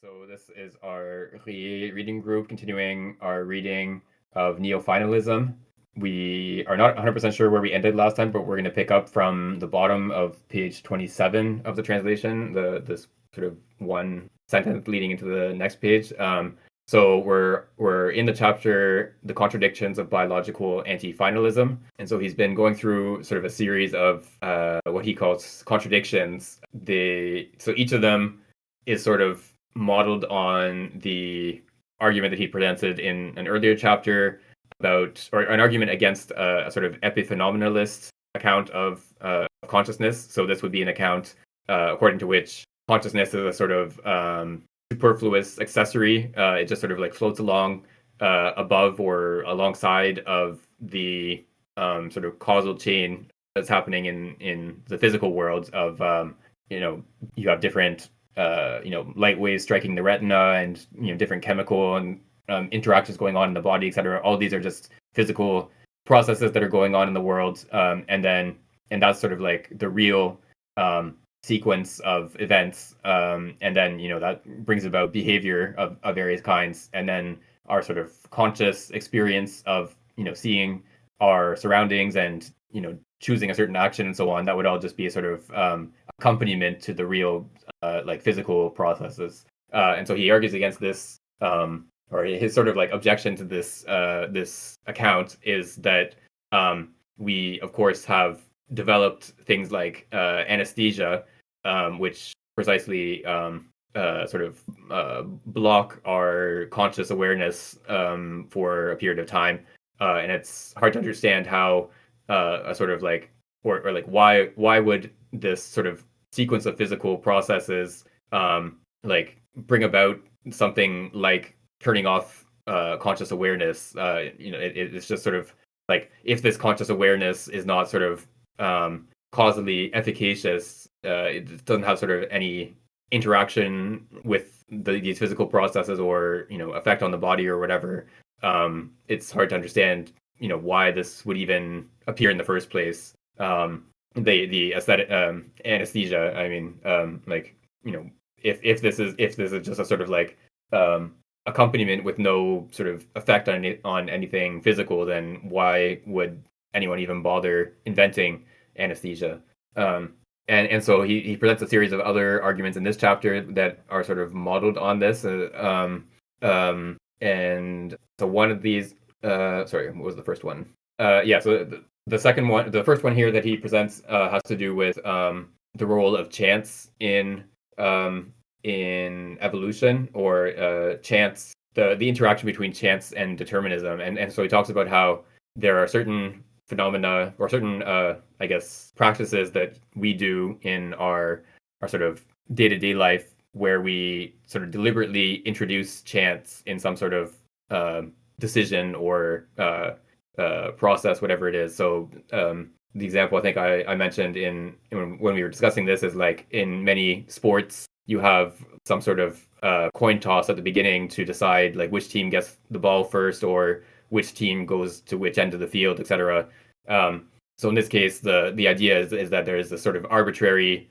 So this is our reading group continuing our reading of Neofinalism. We are not 100% sure where we ended last time, but we're going to pick up from the bottom of page 27 of the translation, this sort of one sentence leading into the next page. So we're in the chapter, The Contradictions of Biological Anti-Finalism. And so he's been going through sort of a series of what he calls contradictions. So each of them is sort of modeled on the argument that he presented in an earlier chapter about, or an argument against a sort of epiphenomenalist account of consciousness. So this would be an account according to which consciousness is a sort of superfluous accessory. It just sort of like floats along above or alongside of the sort of causal chain that's happening in the physical world of, you have different light waves striking the retina and, different chemical and interactions going on in the body, etc. All these are just physical processes that are going on in the world. And that's sort of like the real sequence of events. And then, that brings about behavior of various kinds. And then our sort of conscious experience of, seeing our surroundings and, choosing a certain action and so on, that would all just be a sort of accompaniment to the real like physical processes. And so he argues against this, or his sort of like objection to this account is that we of course have developed things like anesthesia, which precisely sort of block our conscious awareness for a period of time, and it's hard to understand how a sort of like or like why would this sort of sequence of physical processes like bring about something like turning off conscious awareness. It's just sort of like, if this conscious awareness is not sort of causally efficacious, it doesn't have sort of any interaction with these physical processes or effect on the body or whatever. It's hard to understand why this would even appear in the first place. The aesthetic anesthesia, I mean, if this is just a sort of like accompaniment with no sort of effect on anything physical, then why would anyone even bother inventing anesthesia? And so he presents a series of other arguments in this chapter that are sort of modeled on this. And so one of these, sorry, what was the first one? So the second one, the first one here that he presents has to do with the role of chance in evolution, or chance, the interaction between chance and determinism. And so he talks about how there are certain phenomena or certain, I guess, practices that we do in our sort of day-to-day life where we sort of deliberately introduce chance in some sort of decision or process, whatever it is. So the example I think I mentioned when we were discussing this is like, in many sports, you have some sort of coin toss at the beginning to decide like which team gets the ball first or which team goes to which end of the field, etc. So in this case, the idea is that there is a sort of arbitrary.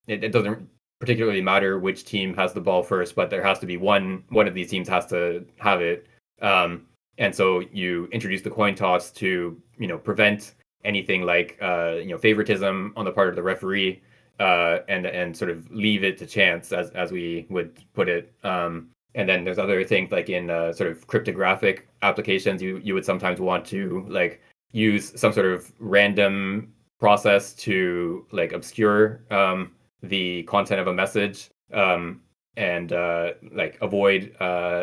It doesn't particularly matter which team has the ball first, but there has to be one of these teams has to have it. And so you introduce the coin toss to prevent anything like favoritism on the part of the referee, and sort of leave it to chance, as we would put it. And then there's other things like in sort of cryptographic applications, you would sometimes want to like use some sort of random process to like obscure the content of a message, and like avoid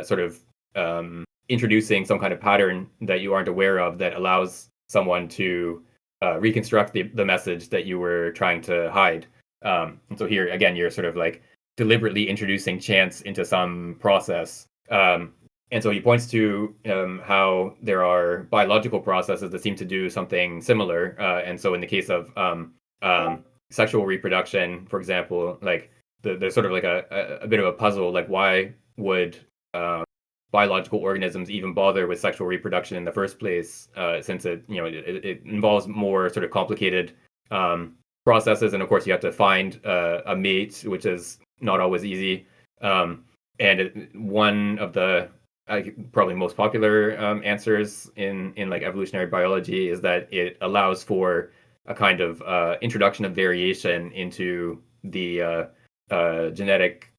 sort of introducing some kind of pattern that you aren't aware of that allows someone to reconstruct the message that you were trying to hide. And so here again, you're sort of like deliberately introducing chance into some process. And so he points to how there are biological processes that seem to do something similar. And so in the case of sexual reproduction, for example, like there's sort of like a bit of a puzzle, like why would biological organisms even bother with sexual reproduction in the first place, since it involves more sort of complicated processes, and of course you have to find a mate, which is not always easy. One of the probably most popular answers in like evolutionary biology is that it allows for a kind of introduction of variation into the genetic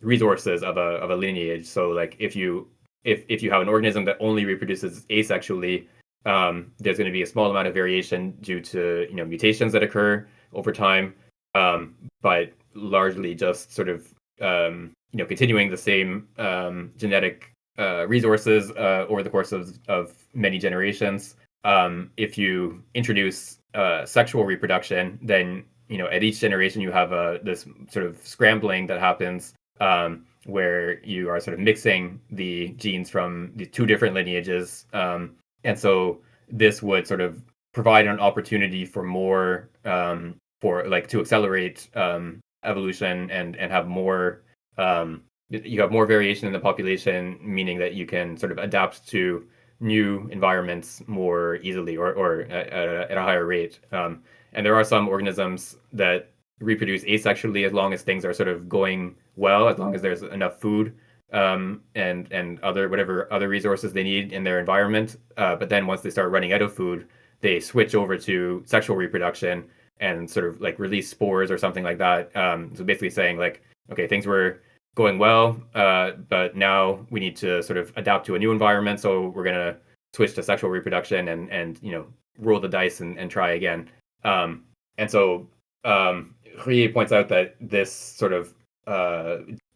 resources of a lineage. So like if you have an organism that only reproduces asexually, there's going to be a small amount of variation due to mutations that occur over time, but largely just sort of continuing the same genetic resources over the course of many generations. If you introduce sexual reproduction, then at each generation you have this sort of scrambling that happens, where you are sort of mixing the genes from the two different lineages, and so this would sort of provide an opportunity for more for like to accelerate evolution and have more you have more variation in the population, meaning that you can sort of adapt to new environments more easily or at a higher rate. And there are some organisms that reproduce asexually as long as things are sort of going well, as long as there's enough food and other whatever other resources they need in their environment. But then once they start running out of food, they switch over to sexual reproduction and sort of like release spores or something like that. So basically saying like, okay, things were going well, but now we need to sort of adapt to a new environment. So we're gonna switch to sexual reproduction and roll the dice and try again. And so Ruyer points out that this sort of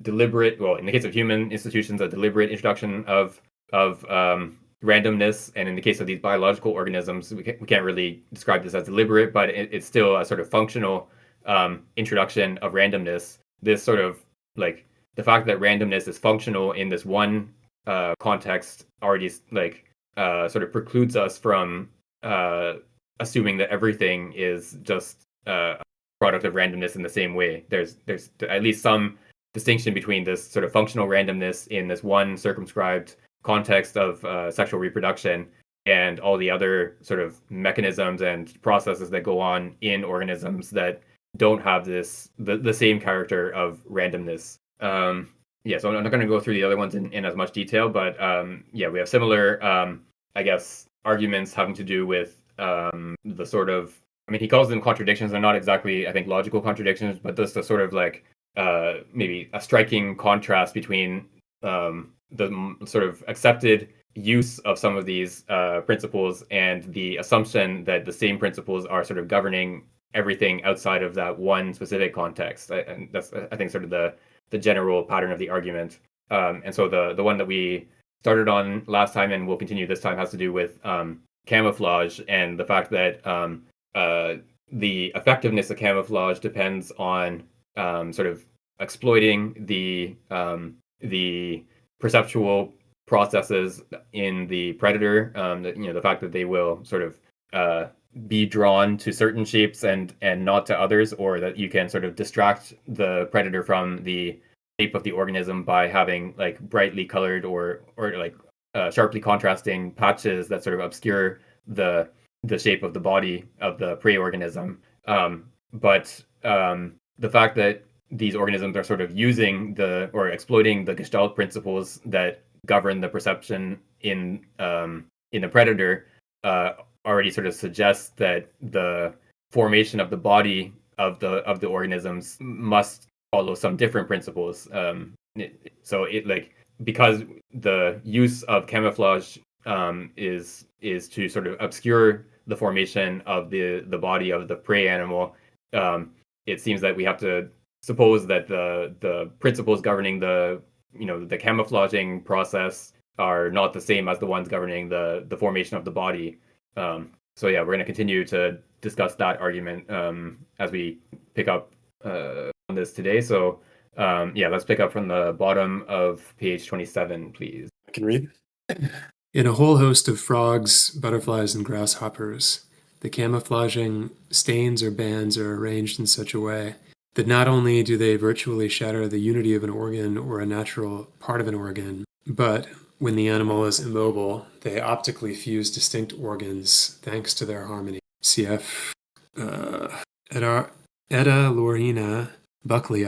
deliberate, well, in the case of human institutions, a deliberate introduction of randomness, and in the case of these biological organisms, we can't really describe this as deliberate, but it's still a sort of functional introduction of randomness. This sort of like the fact that randomness is functional in this one context already like sort of precludes us from assuming that everything is just a product of randomness in the same way. There's at least some distinction between this sort of functional randomness in this one circumscribed context of sexual reproduction and all the other sort of mechanisms and processes that go on in organisms that don't have the same character of randomness. Yeah, so I'm not going to go through the other ones in as much detail, but yeah, we have similar, I guess, arguments having to do with the sort of, I mean, he calls them contradictions. They're not exactly, I think, logical contradictions, but just a sort of like maybe a striking contrast between the sort of accepted use of some of these principles and the assumption that the same principles are sort of governing everything outside of that one specific context. And that's, I think, sort of the general pattern of the argument. And so the one that we started on last time and will continue this time has to do with camouflage and the fact that the effectiveness of camouflage depends on sort of exploiting the perceptual processes in the predator. The fact that they will sort of be drawn to certain shapes and not to others, or that you can sort of distract the predator from the shape of the organism by having like brightly colored or like sharply contrasting patches that sort of obscure the shape of the body of the prey organism. But the fact that these organisms are sort of using or exploiting the Gestalt principles that govern the perception in the predator already sort of suggests that the formation of the body of the organisms must follow some different principles. So it like, because the use of camouflage is to sort of obscure the formation of the body of the prey animal, it seems that we have to suppose that the principles governing the camouflaging process are not the same as the ones governing the formation of the body. So yeah, we're going to continue to discuss that argument as we pick up on this today. So yeah, let's pick up from the bottom of page 27, please. I can read. In a whole host of frogs, butterflies, and grasshoppers, the camouflaging stains or bands are arranged in such a way that not only do they virtually shatter the unity of an organ or a natural part of an organ, but when the animal is immobile, they optically fuse distinct organs thanks to their harmony. Cf. Edda Lorina Buckley,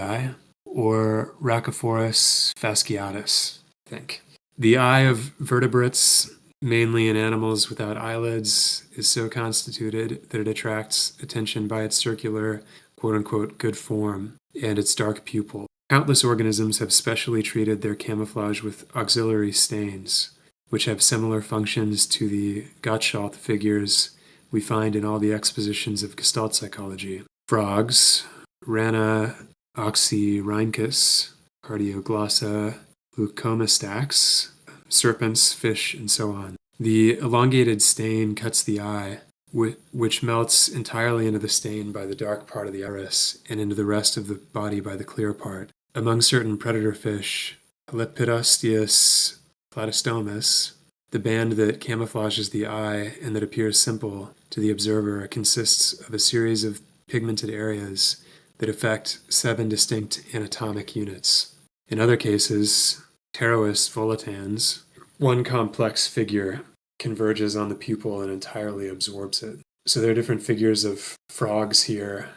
or Rhacophorus fasciatus, I think. The eye of vertebrates, mainly in animals without eyelids, is so constituted that it attracts attention by its circular, quote-unquote, good form and its dark pupil. Countless organisms have specially treated their camouflage with auxiliary stains, which have similar functions to the Gottschalk figures we find in all the expositions of Gestalt psychology. Frogs, Rana oxyrhynchus, Cardioglossa leucomastax, serpents, fish, and so on. The elongated stain cuts the eye, which melts entirely into the stain by the dark part of the iris and into the rest of the body by the clear part. Among certain predator fish, Lepidosteus platystomus, the band that camouflages the eye and that appears simple to the observer consists of a series of pigmented areas that affect 7 distinct anatomic units. In other cases, Pterois volitans, one complex figure converges on the pupil and entirely absorbs it. So there are different figures of frogs here.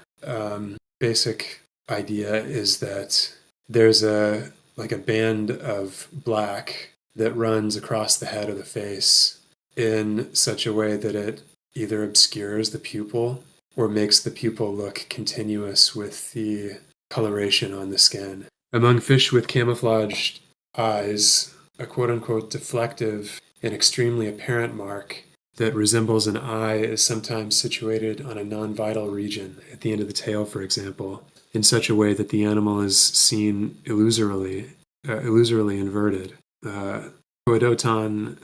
Basic idea is that there's a band of black that runs across the head or the face in such a way that it either obscures the pupil or makes the pupil look continuous with the coloration on the skin. Among fish with camouflaged eyes, a quote-unquote deflective and extremely apparent mark that resembles an eye is sometimes situated on a non-vital region at the end of the tail, for example, in such a way that the animal is seen illusorily inverted. Coedoton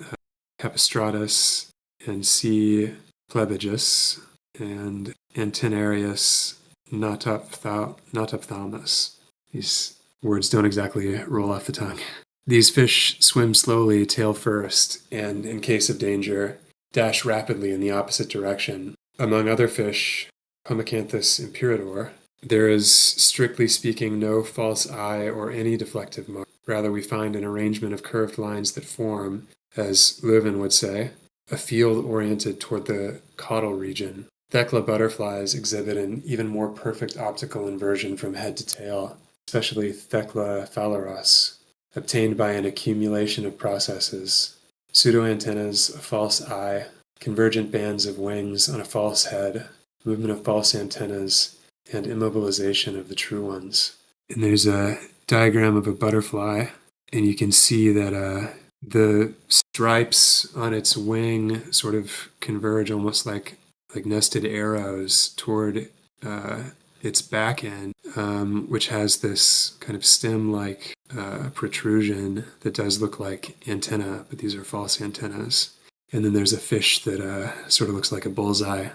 capistratus and C. plebigus and Antinarius notophthalmus. These words don't exactly roll off the tongue. These fish swim slowly, tail first, and in case of danger, dash rapidly in the opposite direction. Among other fish, Homocanthus imperador, there is, strictly speaking, no false eye or any deflective mark. Rather, we find an arrangement of curved lines that form, as Leuven would say, a field oriented toward the caudal region. Thecla butterflies exhibit an even more perfect optical inversion from head to tail, especially Thecla phalaros, obtained by an accumulation of processes. Pseudoantennas, a false eye, convergent bands of wings on a false head, movement of false antennas, and immobilization of the true ones. And there's a diagram of a butterfly, and you can see that the stripes on its wing sort of converge almost like nested arrows toward its back end, which has this kind of stem-like protrusion that does look like antenna, but these are false antennas. And then there's a fish that sort of looks like a bullseye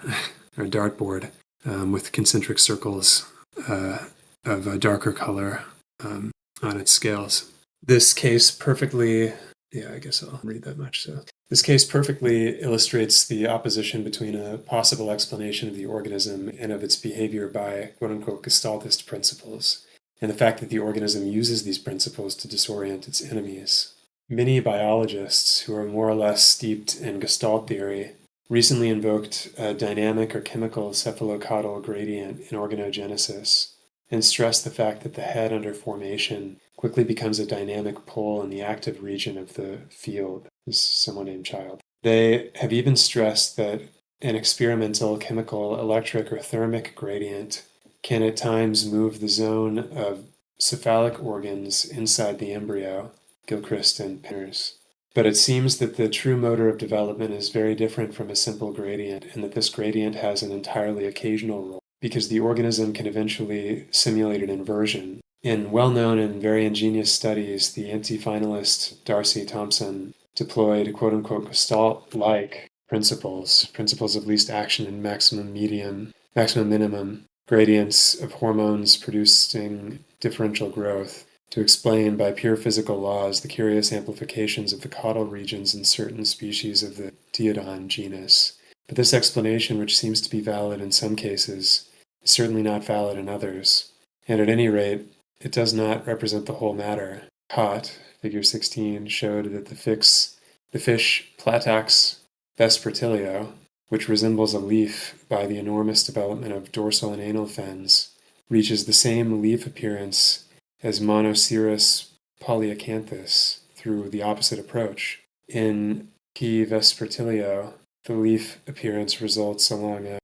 or a dartboard with concentric circles of a darker color on its scales. This case perfectly, I guess I'll read that much. So this case perfectly illustrates the opposition between a possible explanation of the organism and of its behavior by quote-unquote Gestaltist principles, and the fact that the organism uses these principles to disorient its enemies. Many biologists who are more or less steeped in Gestalt theory recently invoked a dynamic or chemical cephalocaudal gradient in organogenesis and stressed the fact that the head under formation quickly becomes a dynamic pole in the active region of the field. This is someone named Child. They have even stressed that an experimental chemical, electric, or thermic gradient can at times move the zone of cephalic organs inside the embryo, Gilchrist and Pinners. But it seems that the true motor of development is very different from a simple gradient, and that this gradient has an entirely occasional role, because the organism can eventually simulate an inversion. In well-known and very ingenious studies, the anti-finalist Darcy Thompson deployed quote-unquote Gestalt-like principles of least action and maximum minimum, gradients of hormones producing differential growth, to explain by pure physical laws the curious amplifications of the caudal regions in certain species of the Diodon genus. But this explanation, which seems to be valid in some cases, is certainly not valid in others, and at any rate, it does not represent the whole matter. Cott, figure 16, showed that the fish Platax vespertilio, which resembles a leaf by the enormous development of dorsal and anal fins, reaches the same leaf appearance as Monocerus polyacanthus through the opposite approach. In P. vespertilio, the leaf appearance results along a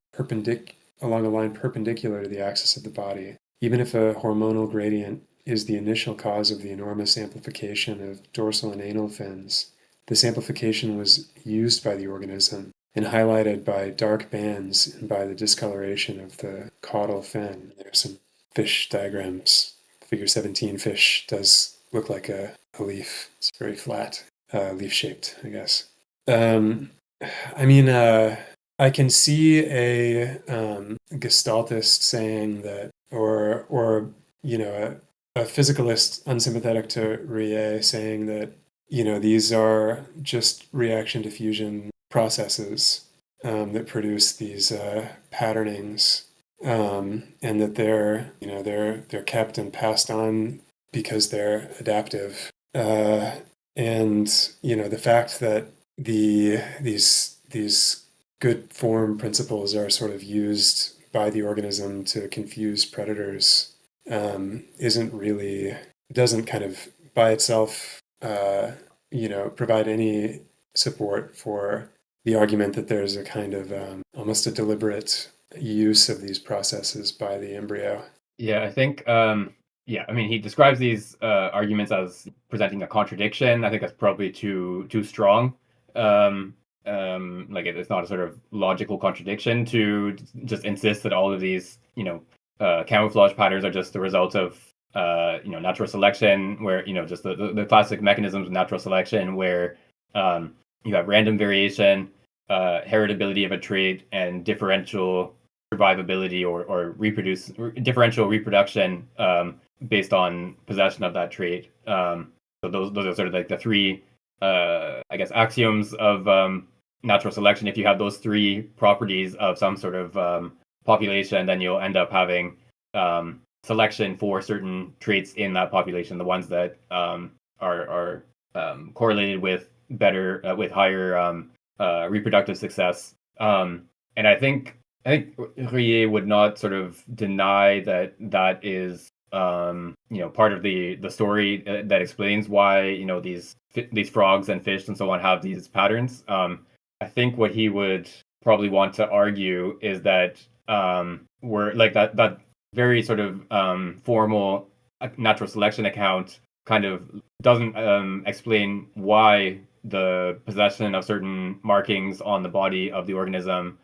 line perpendicular to the axis of the body. Even if a hormonal gradient is the initial cause of the enormous amplification of dorsal and anal fins, this amplification was used by the organism and highlighted by dark bands and by the discoloration of the caudal fin. There's some fish diagrams. Figure 17 fish does look like a leaf. It's very flat, leaf-shaped, I guess. I can see a gestaltist saying that, or a physicalist unsympathetic to Ruyer saying that, these are just reaction diffusion processes that produce these patternings, and that they're kept and passed on because they're adaptive. And the fact that these good form principles are sort of used by the organism to confuse predators doesn't kind of by itself provide any support for the argument that there's a kind of almost a deliberate use of these processes by the embryo. Yeah, I think he describes these arguments as presenting a contradiction. I think that's probably too strong. It's not a sort of logical contradiction to just insist that all of these, camouflage patterns are just the result of, natural selection, where, just the classic mechanisms of natural selection, where you have random variation, heritability of a trait, and differential survivability or differential reproduction based on possession of that trait. So those are sort of like the three, axioms of natural selection. If you have those three properties of some sort of population, then you'll end up having selection for certain traits in that population, the ones that are correlated with higher reproductive success. And I think Ruyer would not sort of deny that is part of the story that explains why these frogs and fish and so on have these patterns. I think what he would probably want to argue is that we're like that very sort of formal natural selection account kind of doesn't explain why the possession of certain markings on the body of the organism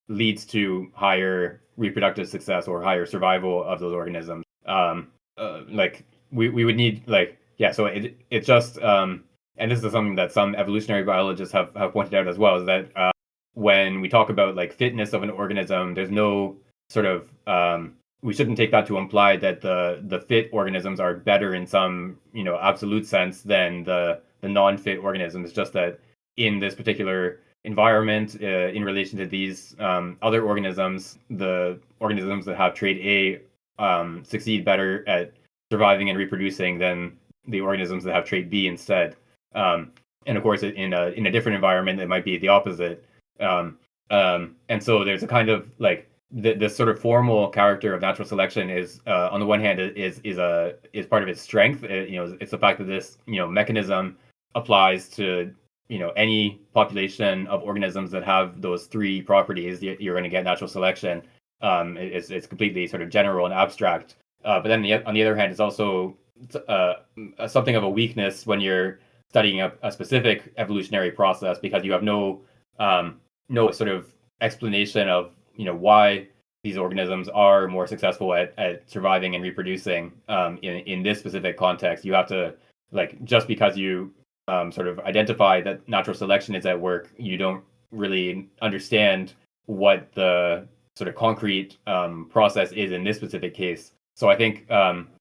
leads to higher reproductive success or higher survival of those organisms. We would need so it just and this is something that some evolutionary biologists have pointed out as well, is that when we talk about fitness of an organism, there's no sort of we shouldn't take that to imply that the fit organisms are better in some absolute sense than the non-fit organisms. It's just that in this particular environment, in relation to these other organisms, the organisms that have trait A succeed better at surviving and reproducing than the organisms that have trait B instead. And of course, in a different environment, it might be the opposite. And so there's a kind of this sort of formal character of natural selection is on the one hand is part of its strength. It's the fact that this mechanism applies to any population of organisms that have those three properties. You're going to get natural selection. It's completely sort of general and abstract. But then on the other hand, it's also something of a weakness when you're studying a specific evolutionary process, because you have no sort of explanation of why these organisms are more successful at surviving and reproducing in this specific context. You have to just because you sort of identify that natural selection is at work, you don't really understand what the sort of concrete process is in this specific case. So I think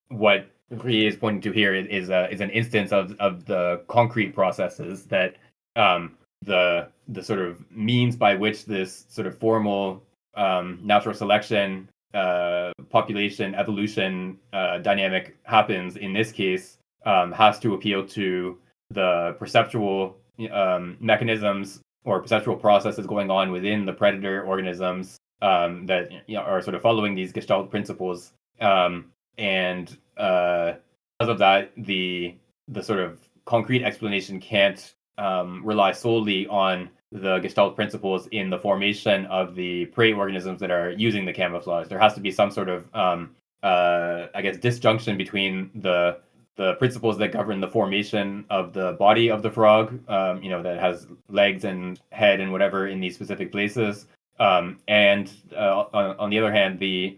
what he is pointing to here is an instance of the concrete processes that the sort of means by which this sort of formal natural selection population evolution dynamic happens in this case has to appeal to the perceptual mechanisms or perceptual processes going on within the predator organisms that are sort of following these Gestalt principles. and because of that, the sort of concrete explanation can't rely solely on the Gestalt principles in the formation of the prey organisms that are using the camouflage. There has to be some sort of, I guess, disjunction between the principles that govern the formation of the body of the frog, that has legs and head and whatever in these specific places, and on the other hand, the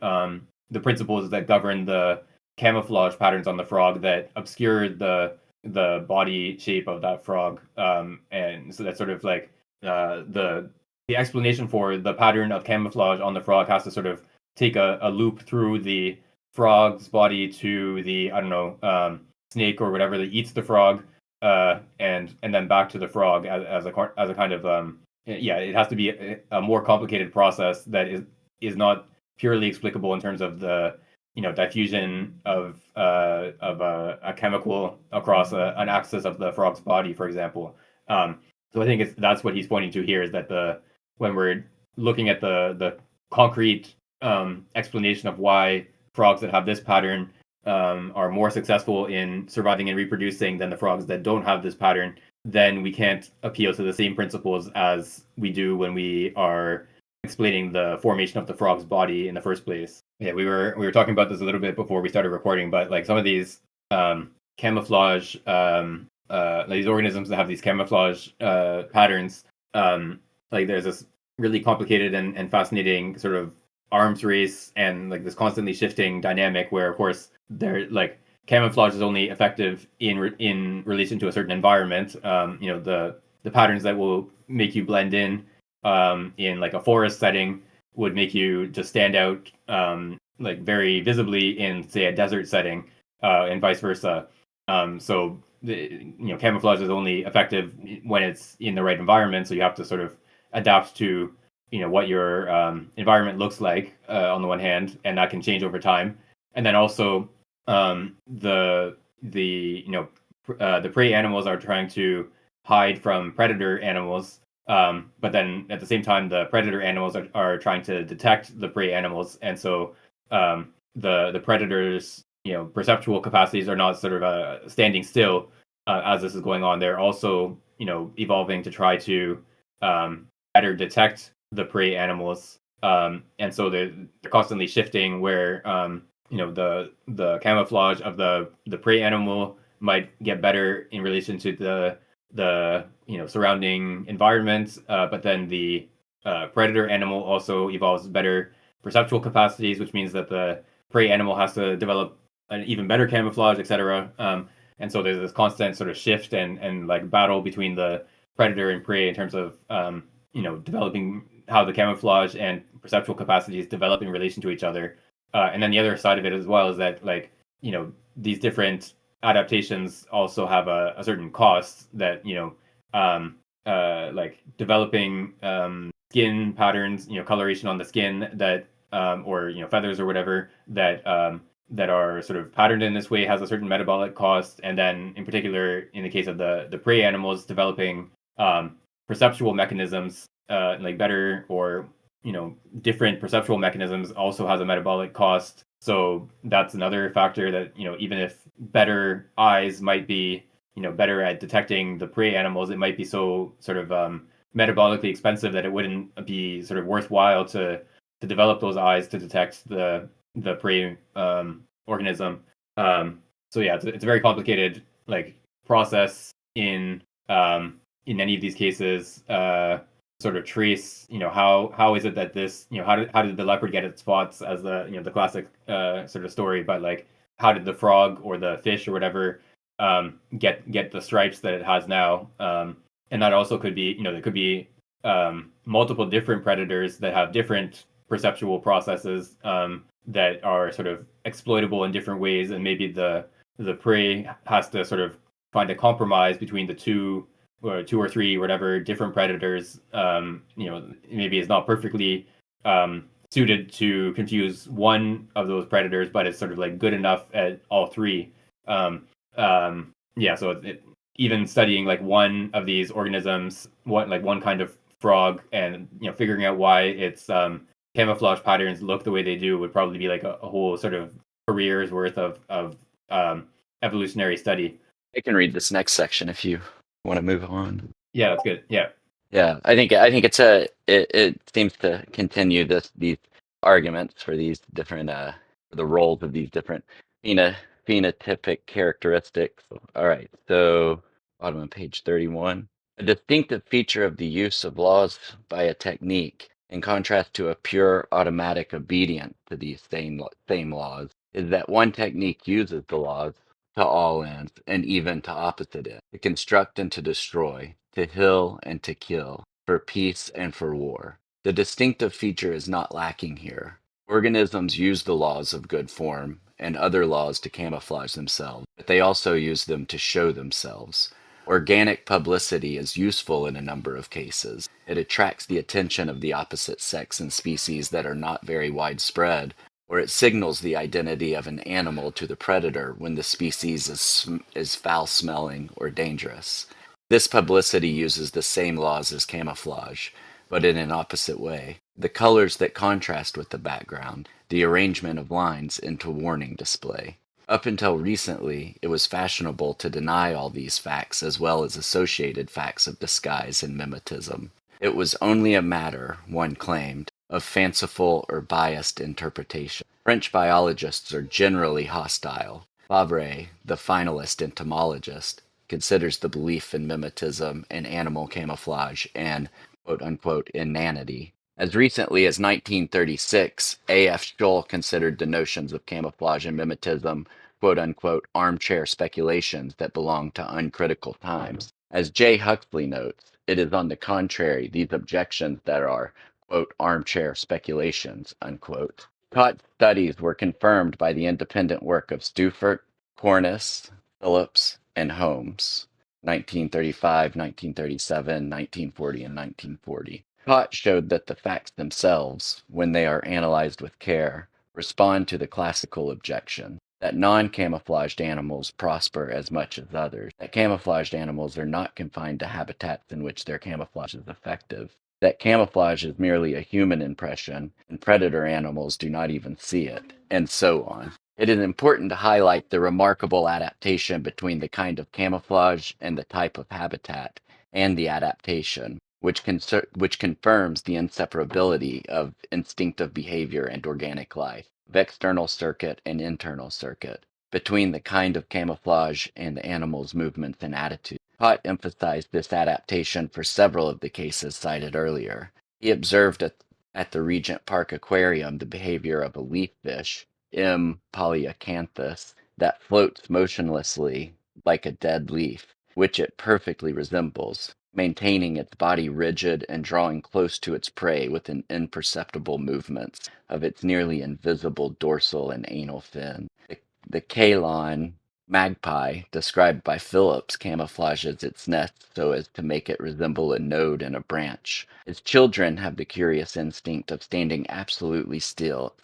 principles that govern the camouflage patterns on the frog that obscure the body shape of that frog, and so that's sort of like the explanation for the pattern of camouflage on the frog has to sort of take a loop through the frog's body to the, I don't know, snake or whatever that eats the frog, and then back to the frog as a kind of it has to be a more complicated process that is not purely explicable in terms of the diffusion of a chemical across an axis of the frog's body, for example. So I think that's what he's pointing to here, is that when we're looking at the concrete explanation of why frogs that have this pattern are more successful in surviving and reproducing than the frogs that don't have this pattern, then we can't appeal to the same principles as we do when we are explaining the formation of the frog's body in the first place. Yeah, we were talking about this a little bit before we started recording, but like some of these camouflage, these organisms that have these camouflage patterns, like there's this really complicated and fascinating sort of arms race and like this constantly shifting dynamic where, of course, they're like camouflage is only effective in relation to a certain environment. The patterns that will make you blend in like a forest setting would make you just stand out like very visibly in, say, a desert setting, and vice versa. So camouflage is only effective when it's in the right environment. So you have to sort of adapt to what your environment looks like on the one hand, and that can change over time. And then also the prey animals are trying to hide from predator animals, but then at the same time the predator animals are trying to detect the prey animals, and so the predators perceptual capacities are not sort of standing still as this is going on. They're also evolving to try to better detect the prey animals, and so they're constantly shifting where the camouflage of the prey animal might get better in relation to the surrounding environment, but then the predator animal also evolves better perceptual capacities, which means that the prey animal has to develop an even better camouflage, etc. And so there's this constant sort of shift and like battle between the predator and prey in terms of developing how the camouflage and perceptual capacities develop in relation to each other. And then the other side of it as well is that like these different adaptations also have a certain cost that like developing skin patterns, coloration on the skin that or feathers or whatever that are sort of patterned in this way has a certain metabolic cost. And then in particular in the case of the prey animals, developing perceptual mechanisms like better or different perceptual mechanisms also has a metabolic cost. So that's another factor that even if better eyes might be better at detecting the prey animals, it might be so sort of metabolically expensive that it wouldn't be sort of worthwhile to develop those eyes to detect the prey organism. So yeah, it's a very complicated like process in any of these cases. Sort of trace how is it that this how did the leopard get its spots as the classic sort of story, but like how did the frog or the fish or whatever get the stripes that it has now, and that also could be there could be multiple different predators that have different perceptual processes that are sort of exploitable in different ways, and maybe the prey has to sort of find a compromise between the two or three whatever different predators. Maybe it's not perfectly suited to confuse one of those predators, but it's sort of like good enough at all three. So even studying like one of these organisms, one kind of frog, and figuring out why its camouflage patterns look the way they do would probably be like a whole sort of careers worth of evolutionary study. I can read this next section if you want to move on. Yeah, that's good. Yeah. Yeah, I think it seems to continue these arguments for these different the roles of these different phenotypic characteristics. All right, so bottom of page 31. A distinctive feature of the use of laws by a technique, in contrast to a pure automatic obedience to these same laws, is that one technique uses the laws to all ends and even to opposite ends, to construct and to destroy, to heal and to kill, for peace and for war. The distinctive feature is not lacking here. Organisms use the laws of good form and other laws to camouflage themselves, but they also use them to show themselves. Organic publicity is useful in a number of cases. It attracts the attention of the opposite sex in species that are not very widespread, or it signals the identity of an animal to the predator when the species is foul-smelling or dangerous. This publicity uses the same laws as camouflage, but in an opposite way. The colors that contrast with the background, the arrangement of lines into warning display. Up until recently, it was fashionable to deny all these facts as well as associated facts of disguise and mimetism. It was only a matter, one claimed, of fanciful or biased interpretation. French biologists are generally hostile. Fabre, the finalist entomologist, considers the belief in mimetism and animal camouflage and quote-unquote inanity. As recently as 1936, A.F. Scholl considered the notions of camouflage and mimetism quote-unquote armchair speculations that belong to uncritical times. As J. Huxley notes, it is on the contrary these objections that are quote armchair speculations, unquote. Cott's studies were confirmed by the independent work of Stufert, Cornish, Phillips, and Holmes, 1935, 1937, 1940, and 1940. Cott showed that the facts themselves, when they are analyzed with care, respond to the classical objection that non-camouflaged animals prosper as much as others, that camouflaged animals are not confined to habitats in which their camouflage is effective, that camouflage is merely a human impression and predator animals do not even see it, and so on. It is important to highlight the remarkable adaptation between the kind of camouflage and the type of habitat, and the adaptation, which confirms the inseparability of instinctive behavior and organic life, of external circuit and internal circuit, between the kind of camouflage and the animal's movements and attitudes. Pott emphasized this adaptation for several of the cases cited earlier. He observed at the Regent Park Aquarium the behavior of a leaf fish, M. polyacanthus, that floats motionlessly like a dead leaf, which it perfectly resembles, maintaining its body rigid and drawing close to its prey with an imperceptible movements of its nearly invisible dorsal and anal fin. The Kalon magpie, described by Phillips, camouflages its nest so as to make it resemble a node in a branch. Its children have the curious instinct of standing absolutely still,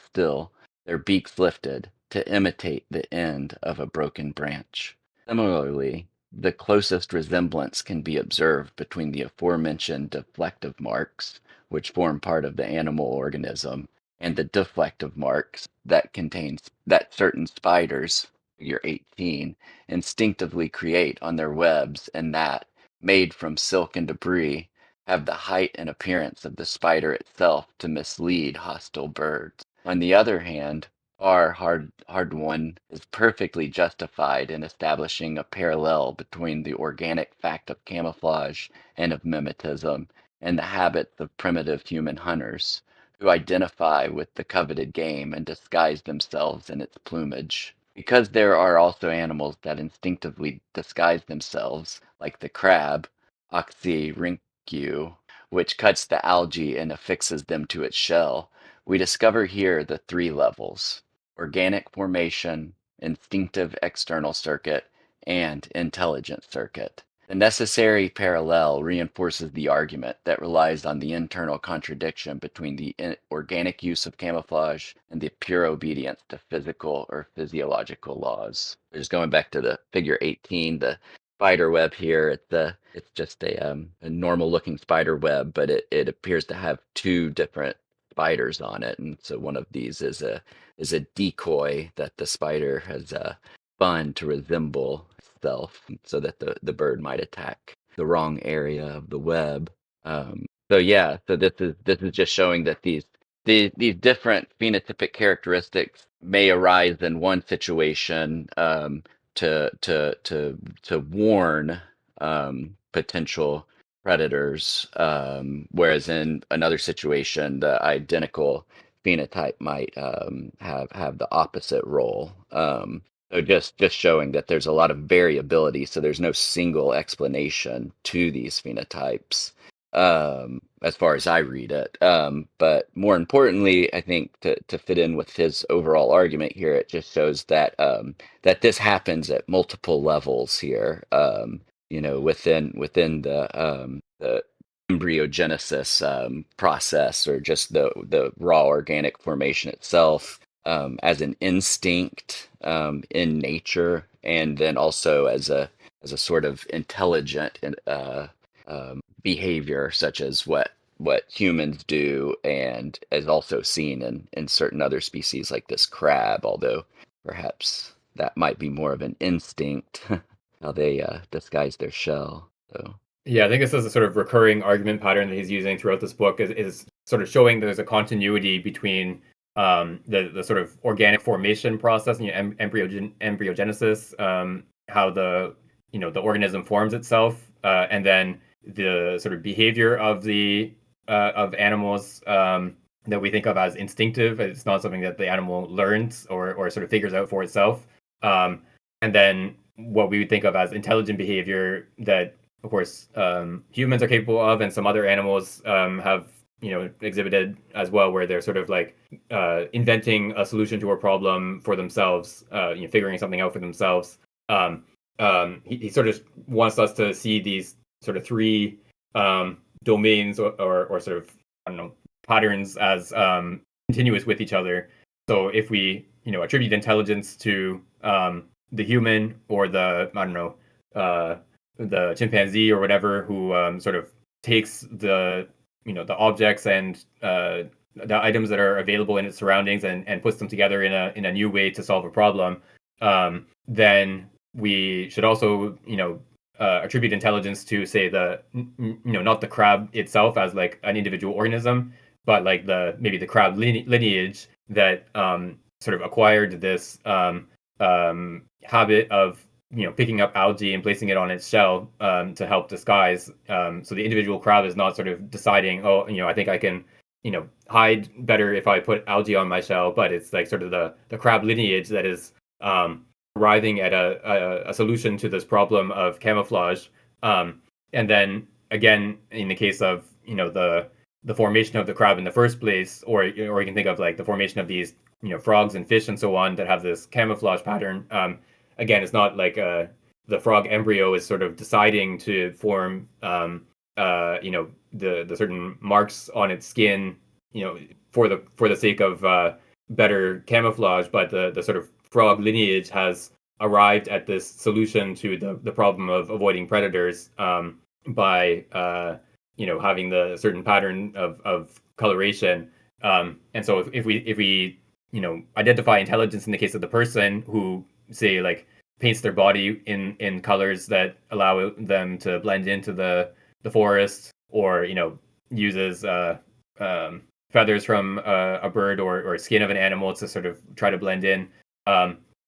their beaks lifted, to imitate the end of a broken branch. Similarly, the closest resemblance can be observed between the aforementioned deflective marks, which form part of the animal organism, and the deflective marks that certain spiders, figure 18, instinctively create on their webs and that, made from silk and debris, have the height and appearance of the spider itself to mislead hostile birds. On the other hand, Hardwon is perfectly justified in establishing a parallel between the organic fact of camouflage and of mimetism and the habits of primitive human hunters, who identify with the coveted game and disguise themselves in its plumage. Because there are also animals that instinctively disguise themselves, like the crab, Oxyrhynchus, which cuts the algae and affixes them to its shell, we discover here the three levels: organic formation, instinctive external circuit, and intelligent circuit. The necessary parallel reinforces the argument that relies on the internal contradiction between the organic use of camouflage and the pure obedience to physical or physiological laws. Just going back to the figure 18, the spider web here, it's just a normal looking spider web, but it appears to have two different spiders on it, and so one of these is a decoy that the spider has spun to resemble itself, so that the bird might attack the wrong area of the web. So yeah, so this is just showing that these different phenotypic characteristics may arise in one situation to warn potential predators, whereas in another situation, the identical phenotype might have the opposite role. So just showing that there's a lot of variability, so there's no single explanation to these phenotypes, as far as I read it. But more importantly, I think to fit in with his overall argument here, it just shows that that this happens at multiple levels here. Within the embryogenesis process, or just the raw organic formation itself, as an instinct in nature, and then also as a sort of intelligent behavior, such as what humans do, and as also seen in certain other species like this crab, although perhaps that might be more of an instinct, how they disguise their shell. So Yeah, I think this is a sort of recurring argument pattern that he's using throughout this book, is sort of showing there's a continuity between the sort of organic formation process, embryogenesis, how the organism forms itself, and then the sort of behavior of the of animals that we think of as instinctive. It's not something that the animal learns or sort of figures out for itself. And then what we would think of as intelligent behavior that, of course, humans are capable of, and some other animals have exhibited as well, where they're sort of like inventing a solution to a problem for themselves, figuring something out for themselves. He sort of wants us to see these sort of three domains or sort of, I don't know, patterns as continuous with each other. So if we attribute intelligence to the human, or the, I don't know, the chimpanzee or whatever, who sort of takes the objects and the items that are available in its surroundings and puts them together in a new way to solve a problem, then we should also attribute intelligence to, say, not the crab itself as like an individual organism, but like maybe the crab lineage that sort of acquired this habit of picking up algae and placing it on its shell to help disguise. So the individual crab is not sort of deciding, oh, I think I can hide better if I put algae on my shell, but it's like sort of the crab lineage that is arriving at a solution to this problem of camouflage. And then again, in the case of the formation of the crab in the first place, or you can think of like the formation of these frogs and fish and so on that have this camouflage pattern. Again, it's not like the frog embryo is sort of deciding to form the certain marks on its skin for the sake of better camouflage, but the sort of frog lineage has arrived at this solution to the problem of avoiding predators by having the certain pattern of coloration. And so if we identify intelligence in the case of the person who, say, like paints their body in colors that allow them to blend into the forest, or uses feathers from a bird or skin of an animal to sort of try to blend in,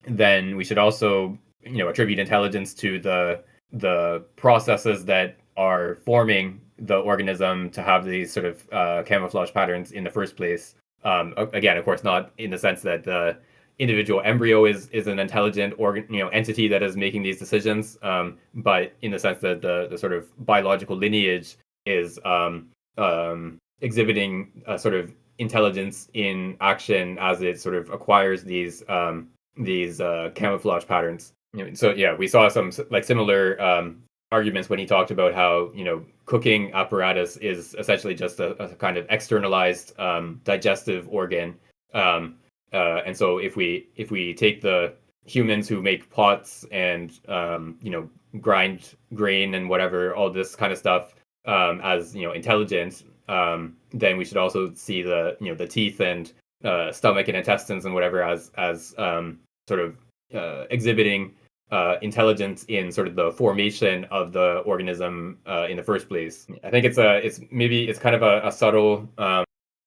then we should also attribute intelligence to the processes that are forming the organism to have these sort of camouflage patterns in the first place. Again, of course, not in the sense that the individual embryo is an intelligent entity that is making these decisions, but in the sense that the sort of biological lineage is exhibiting a sort of intelligence in action as it sort of acquires these camouflage patterns. So yeah, we saw some like similar arguments when he talked about how cooking apparatus is essentially just a kind of externalized digestive organ. And so if we take the humans who make pots and grind grain and whatever, all this kind of stuff, as intelligent, then we should also see the teeth and stomach and intestines and whatever as sort of exhibiting intelligence in sort of the formation of the organism in the first place. I think it's kind of a subtle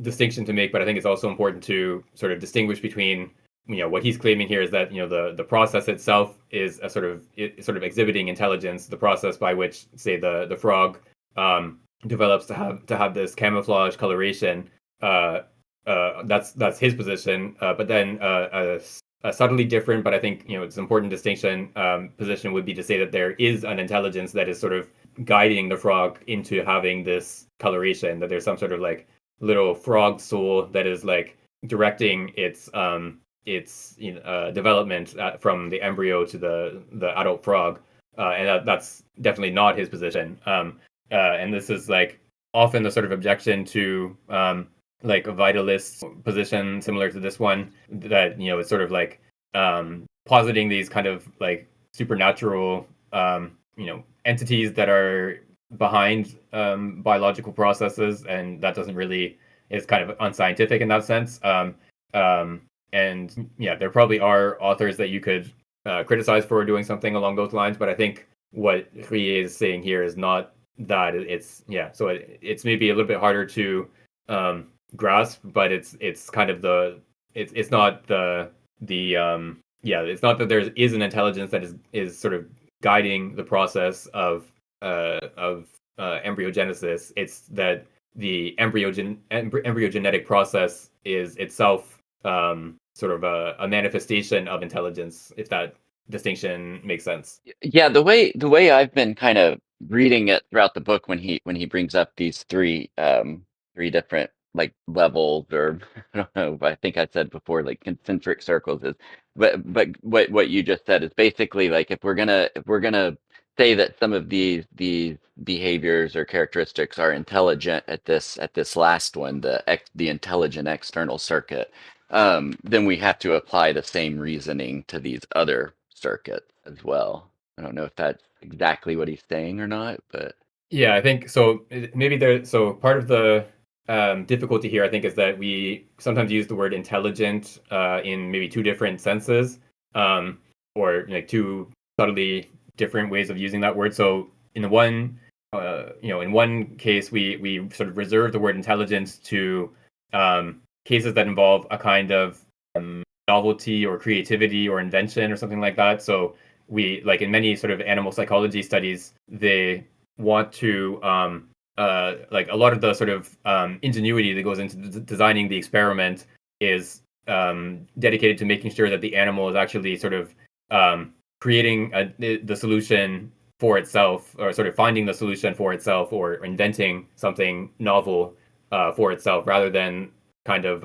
distinction to make, but I think it's also important to sort of distinguish between what he's claiming here is that the process itself is a sort of exhibiting intelligence, the process by which, say, the frog develops to have this camouflage coloration. That's his position, but then a subtly different, but I think it's an important distinction, position would be to say that there is an intelligence that is sort of guiding the frog into having this coloration, that there's some sort of like little frog soul that is like directing its development from the embryo to the adult frog, and that's definitely not his position. And this is like often the sort of objection to like a vitalist position similar to this one, that it's sort of like positing these kind of like supernatural entities that are behind biological processes, and that doesn't really is kind of unscientific in that sense. And yeah, there probably are authors that you could criticize for doing something along those lines, but I think what Ruyer is saying here is not that. So it's maybe a little bit harder to grasp, but it's kind of it's not it's not that there is an intelligence that is sort of guiding the process of embryogenesis. It's that the embryogenetic process is itself sort of a manifestation of intelligence, if that distinction makes sense. Yeah, the way I've been kind of reading it throughout the book, when he brings up these three different like levels, or I don't know, I think I said before, like concentric circles, is but what you just said is basically like, if we're gonna say that some of these behaviors or characteristics are intelligent at this last one, the intelligent external circuit, then we have to apply the same reasoning to these other circuits as well. I don't know if that's exactly what he's saying or not, but Yeah, I think so. So part of the difficulty here, I think, is that we sometimes use the word intelligent in maybe two different senses, or like two subtly different ways of using that word. So in the one, in one case, we sort of reserve the word intelligence to cases that involve a kind of novelty or creativity or invention or something like that. So we, like in many sort of animal psychology studies, they want to like a lot of the sort of ingenuity that goes into designing the experiment is dedicated to making sure that the animal is actually sort of creating the solution for itself, or sort of finding the solution for itself, or inventing something novel for itself, rather than kind of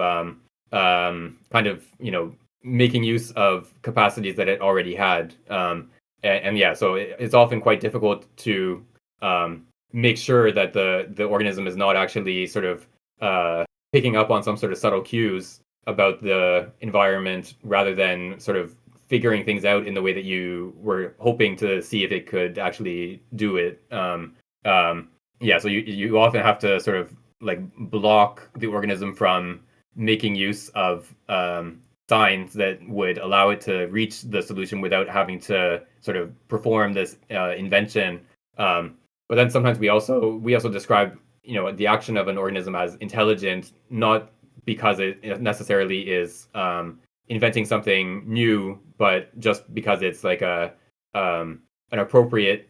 making use of capacities that it already had. And yeah, so it's often quite difficult to make sure that the organism is not actually sort of picking up on some sort of subtle cues about the environment, rather than sort of figuring things out in the way that you were hoping to see if it could actually do it. Yeah, so you often have to sort of like block the organism from making use of signs that would allow it to reach the solution without having to sort of perform this invention. But then sometimes we also describe the action of an organism as intelligent, not because it necessarily is inventing something new, but just because it's like an appropriate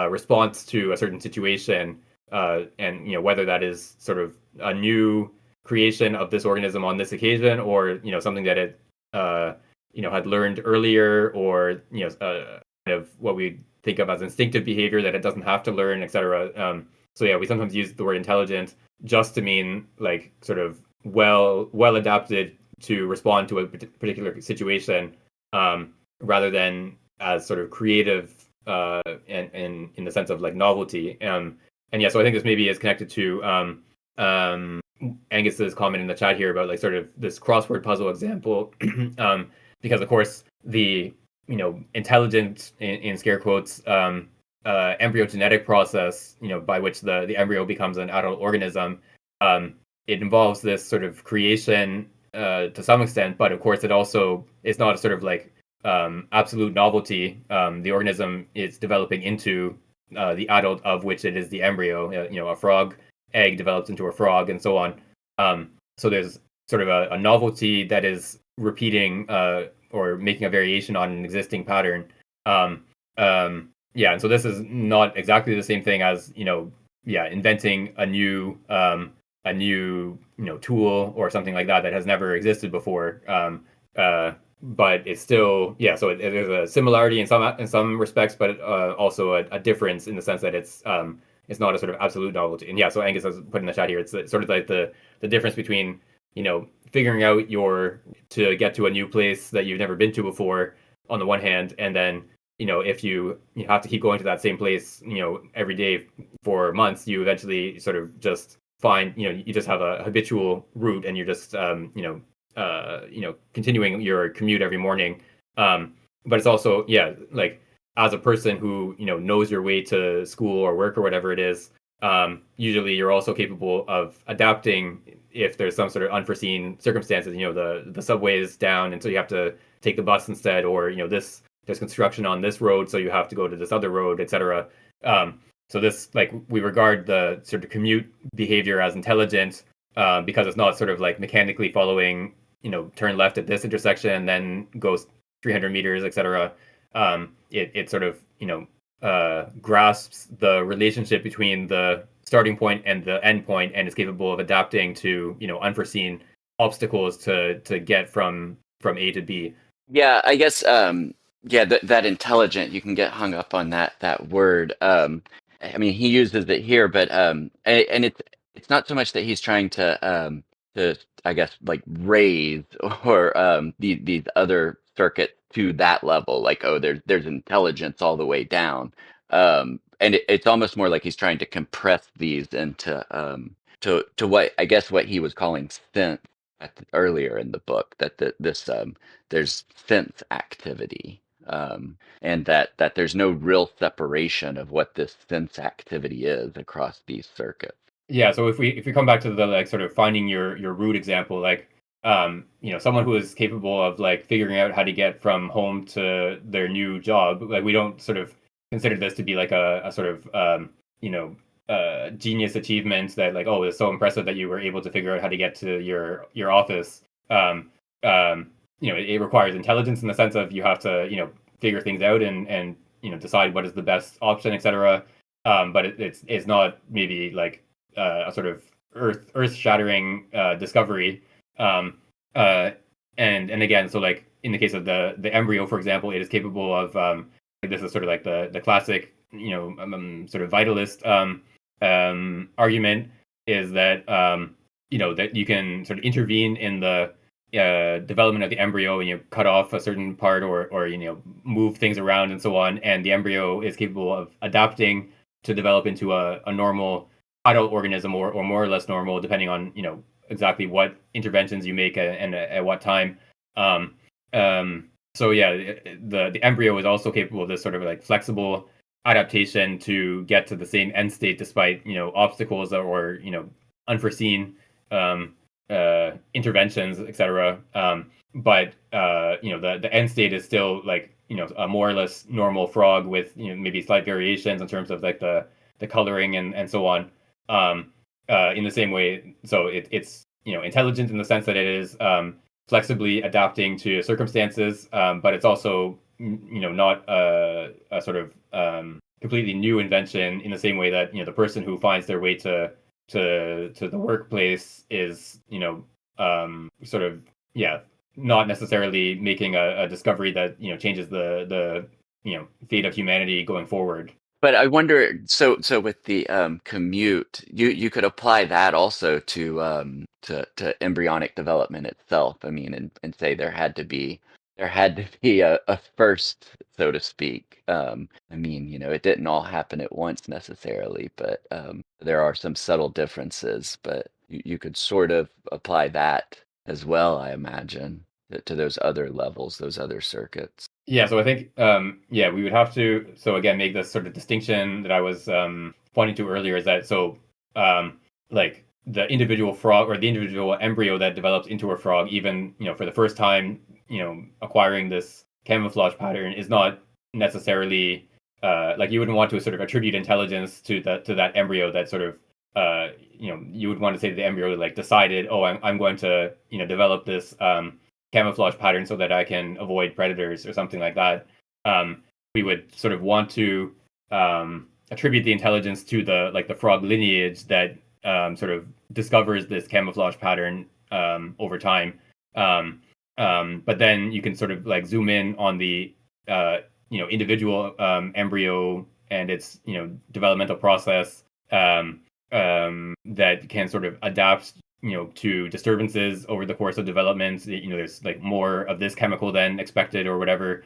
response to a certain situation, and whether that is sort of a new creation of this organism on this occasion, or something that it had learned earlier, or kind of what we think of as instinctive behavior that it doesn't have to learn, etc. So yeah, we sometimes use the word intelligent just to mean like sort of well adapted to respond to a particular situation, rather than as sort of creative, and in the sense of like novelty. And yeah, so I think this maybe is connected to Angus's comment in the chat here about like sort of this crossword puzzle example, because of course the intelligent, in scare quotes, embryogenetic process by which the embryo becomes an adult organism it involves this sort of creation to some extent, but of course it also is not a sort of like absolute novelty. The organism is developing into the adult of which it is the embryo. A frog egg develops into a frog, and so on. So there's sort of a novelty that is repeating or making a variation on an existing pattern. And so this is not exactly the same thing as inventing a new tool or something like that has never existed before. But it's still there's a similarity in some respects, but also a difference in the sense that it's not a sort of absolute novelty. And so Angus has put in the chat here, it's sort of like the difference between figuring out to get to a new place that you've never been to before on the one hand, and then if you have to keep going to that same place every day for months, you eventually sort of just find you just have a habitual route, and you're just continuing your commute every morning. But it's also like as a person who knows your way to school or work or whatever it is, usually you're also capable of adapting if there's some sort of unforeseen circumstances. The subway is down, and so you have to take the bus instead, or there's construction on this road, so you have to go to this other road, etc. So this, like, we regard the sort of commute behavior as intelligent because it's not sort of like mechanically following, turn left at this intersection and then goes 300 meters, etc. It sort of, grasps the relationship between the starting point and the end point, and is capable of adapting to, unforeseen obstacles to get from A to B. Yeah, I guess that intelligent, you can get hung up on that word. I mean, he uses it here, but and it's not so much that he's trying to I guess like raise or these other circuits to that level, like, oh, there's intelligence all the way down. And it's almost more like he's trying to compress these into to what I guess what he was calling sense earlier in the book, that this there's sense activity, and that there's no real separation of what this sense activity is across these circuits. Yeah, so if we come back to the like sort of finding your route example, like someone who is capable of like figuring out how to get from home to their new job, like we don't sort of consider this to be like a sort of genius achievement that like, oh, it's so impressive that you were able to figure out how to get to your office. It requires intelligence in the sense of you have to figure things out and decide what is the best option, etc. But it's not maybe like a sort of earth shattering discovery. And again, so like in the case of the embryo, for example, it is capable of this is sort of like the classic sort of vitalist argument is that that you can sort of intervene in the development of the embryo, and you cut off a certain part or move things around and so on, and the embryo is capable of adapting to develop into a normal adult organism, or more or less normal, depending on exactly what interventions you make and at what time. So yeah, the embryo is also capable of this sort of like flexible adaptation to get to the same end state despite obstacles or unforeseen interventions, etc. But the end state is still like a more or less normal frog with maybe slight variations in terms of like the coloring and so on. In the same way, so it's intelligent in the sense that it is flexibly adapting to circumstances, but it's also not a sort of completely new invention in the same way that the person who finds their way to the workplace is sort of not necessarily making a discovery that changes the fate of humanity going forward. But I wonder, so with the commute, you could apply that also to embryonic development itself. I mean, and say there had to be a first, so to speak. I mean, it didn't all happen at once necessarily, but there are some subtle differences. But you could sort of apply that as well, I imagine, to those other levels, those other circuits. Yeah, so I think we would have to again make this sort of distinction that I was pointing to earlier, is that like the individual frog or the individual embryo that develops into a frog, even for the first time, acquiring this camouflage pattern is not necessarily like you wouldn't want to sort of attribute intelligence to that embryo that sort of you would want to say the embryo like decided, oh, I'm going to develop this camouflage pattern so that I can avoid predators or something like that. We would sort of want to attribute the intelligence to the frog lineage that sort of discovers this camouflage pattern over time. But then you can sort of like zoom in on the individual embryo and its developmental process that can sort of adapt to disturbances over the course of development. There's like more of this chemical than expected or whatever.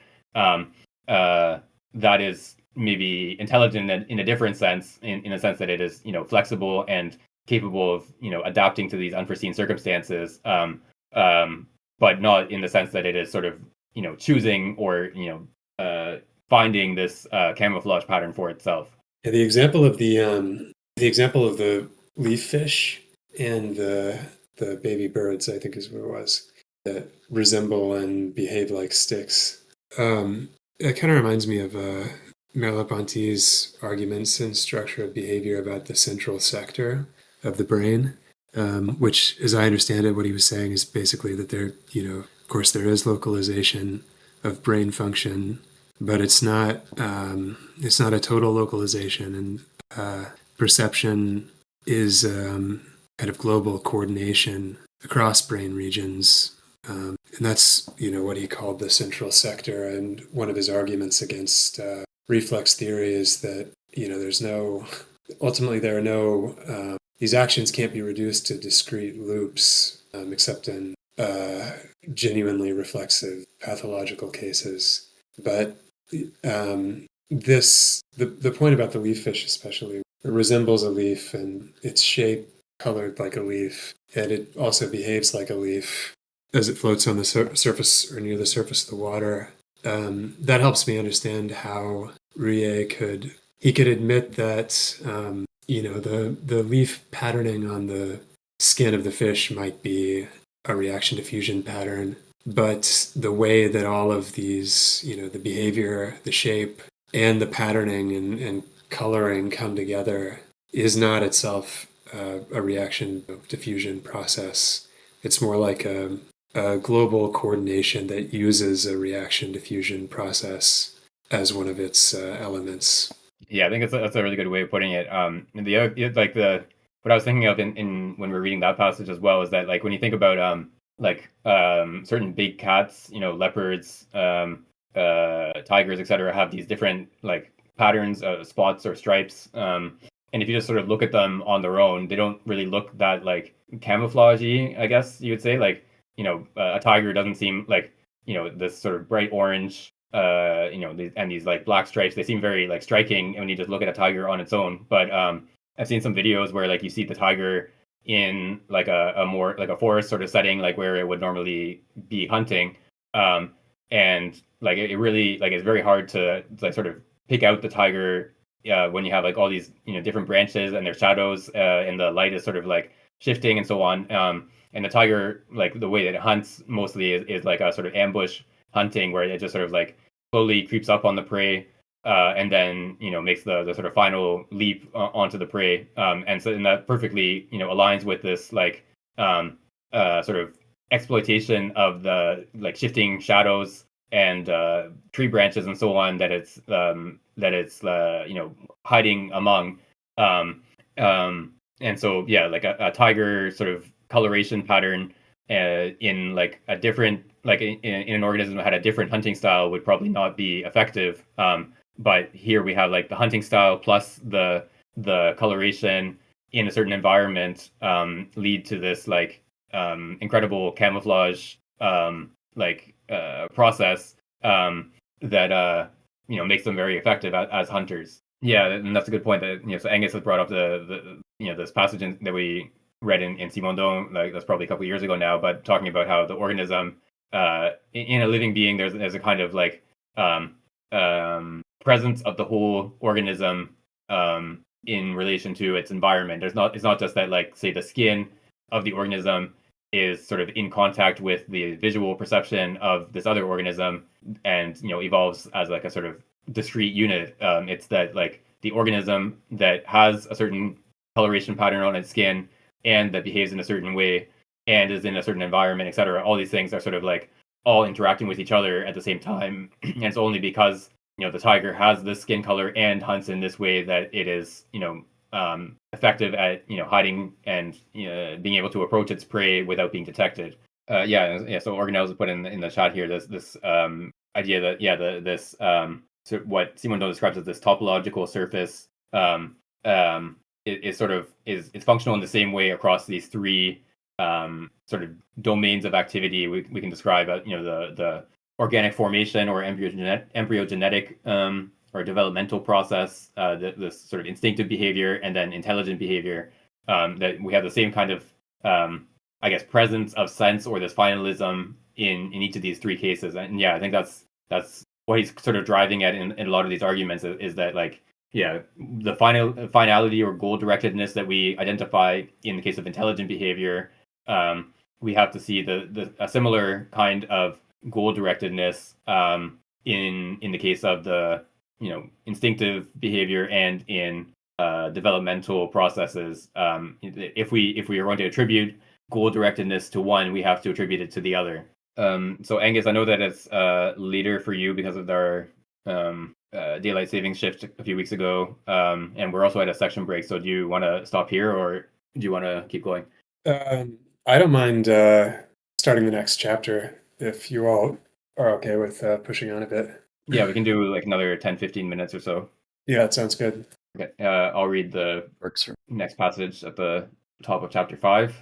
That is maybe intelligent in a different sense, in a sense that it is flexible and capable of adapting to these unforeseen circumstances, but not in the sense that it is sort of choosing or finding this camouflage pattern for itself. Yeah, the example of the leaf fish and the baby birds, I think is what it was, that resemble and behave like sticks. It kind of reminds me of Merleau-Ponty's arguments in structure of behavior about the central sector of the brain, which, as I understand it, what he was saying is basically that there, of course, there is localization of brain function, but it's not a total localization, and perception is kind of global coordination across brain regions. And that's, what he called the central sector. And one of his arguments against reflex theory is that, ultimately there are no, these actions can't be reduced to discrete loops, except in genuinely reflexive pathological cases. But the point about the leaf fish especially, it resembles a leaf and its shape colored like a leaf, and it also behaves like a leaf as it floats on the surface or near the surface of the water. That helps me understand how Ruyer could admit that the leaf patterning on the skin of the fish might be a reaction diffusion pattern, but the way that all of these, the behavior, the shape, and the patterning and coloring come together is not itself a reaction diffusion process. It's more like a global coordination that uses a reaction diffusion process as one of its elements. Yeah, I think that's a really good way of putting it. And the other, what I was thinking of in when we were reading that passage as well is that like when you think about certain big cats, leopards, tigers, etc., have these different like patterns, spots or stripes. And if you just sort of look at them on their own, they don't really look that like camouflagey, I guess you would say. Like, a tiger doesn't seem like, this sort of bright orange, and these like black stripes. They seem very like striking when you just look at a tiger on its own. But I've seen some videos where like you see the tiger in like a more like a forest sort of setting, like where it would normally be hunting. And like it really like it's very hard to like sort of pick out the tiger when you have like all these different branches and their shadows and the light is sort of like shifting and so on. And the tiger, like the way that it hunts mostly is like a sort of ambush hunting where it just sort of like slowly creeps up on the prey and then makes the sort of final leap onto the prey. And that perfectly aligns with this like sort of exploitation of the like shifting shadows and tree branches and so on that it's hiding among. And so yeah, like a tiger sort of coloration pattern in like a different like in an organism that had a different hunting style would probably not be effective. But here we have like the hunting style plus the coloration in a certain environment lead to this like incredible camouflage process that makes them very effective as hunters. Yeah, and that's a good point. That so Angus has brought up the this passage that we read in Simondon, like that's probably a couple of years ago now, but talking about how the organism in a living being, there's a kind of like presence of the whole organism in relation to its environment. It's not just that, like, say, the skin of the organism is sort of in contact with the visual perception of this other organism and, evolves as like a sort of discrete unit. It's that, like, the organism that has a certain coloration pattern on its skin and that behaves in a certain way and is in a certain environment, etc. All these things are sort of like all interacting with each other at the same time. And it's only because, the tiger has this skin color and hunts in this way that it is, effective at, hiding and being able to approach its prey without being detected. So organelles put in the chat here this idea that this so what Simondo describes as this topological surface is functional in the same way across these three sort of domains of activity we can describe. The organic formation or embryogenetic or developmental process, this sort of instinctive behavior, and then intelligent behavior. That we have the same kind of presence of sense or this finalism in each of these three cases. And I think that's what he's sort of driving at in a lot of these arguments is that, like, the finality or goal directedness that we identify in the case of intelligent behavior, we have to see a similar kind of goal directedness in the case of the instinctive behavior and in developmental processes. If we are going to attribute goal directedness to one, we have to attribute it to the other. So Angus, I know that it's later for you because of our daylight savings shift a few weeks ago, and we're also at a section break. So do you want to stop here, or do you want to keep going? I don't mind starting the next chapter if you all are okay with pushing on a bit. Yeah, we can do like another 10-15 minutes or so. Yeah, it sounds good. Okay, I'll read the next passage at the top of chapter 5.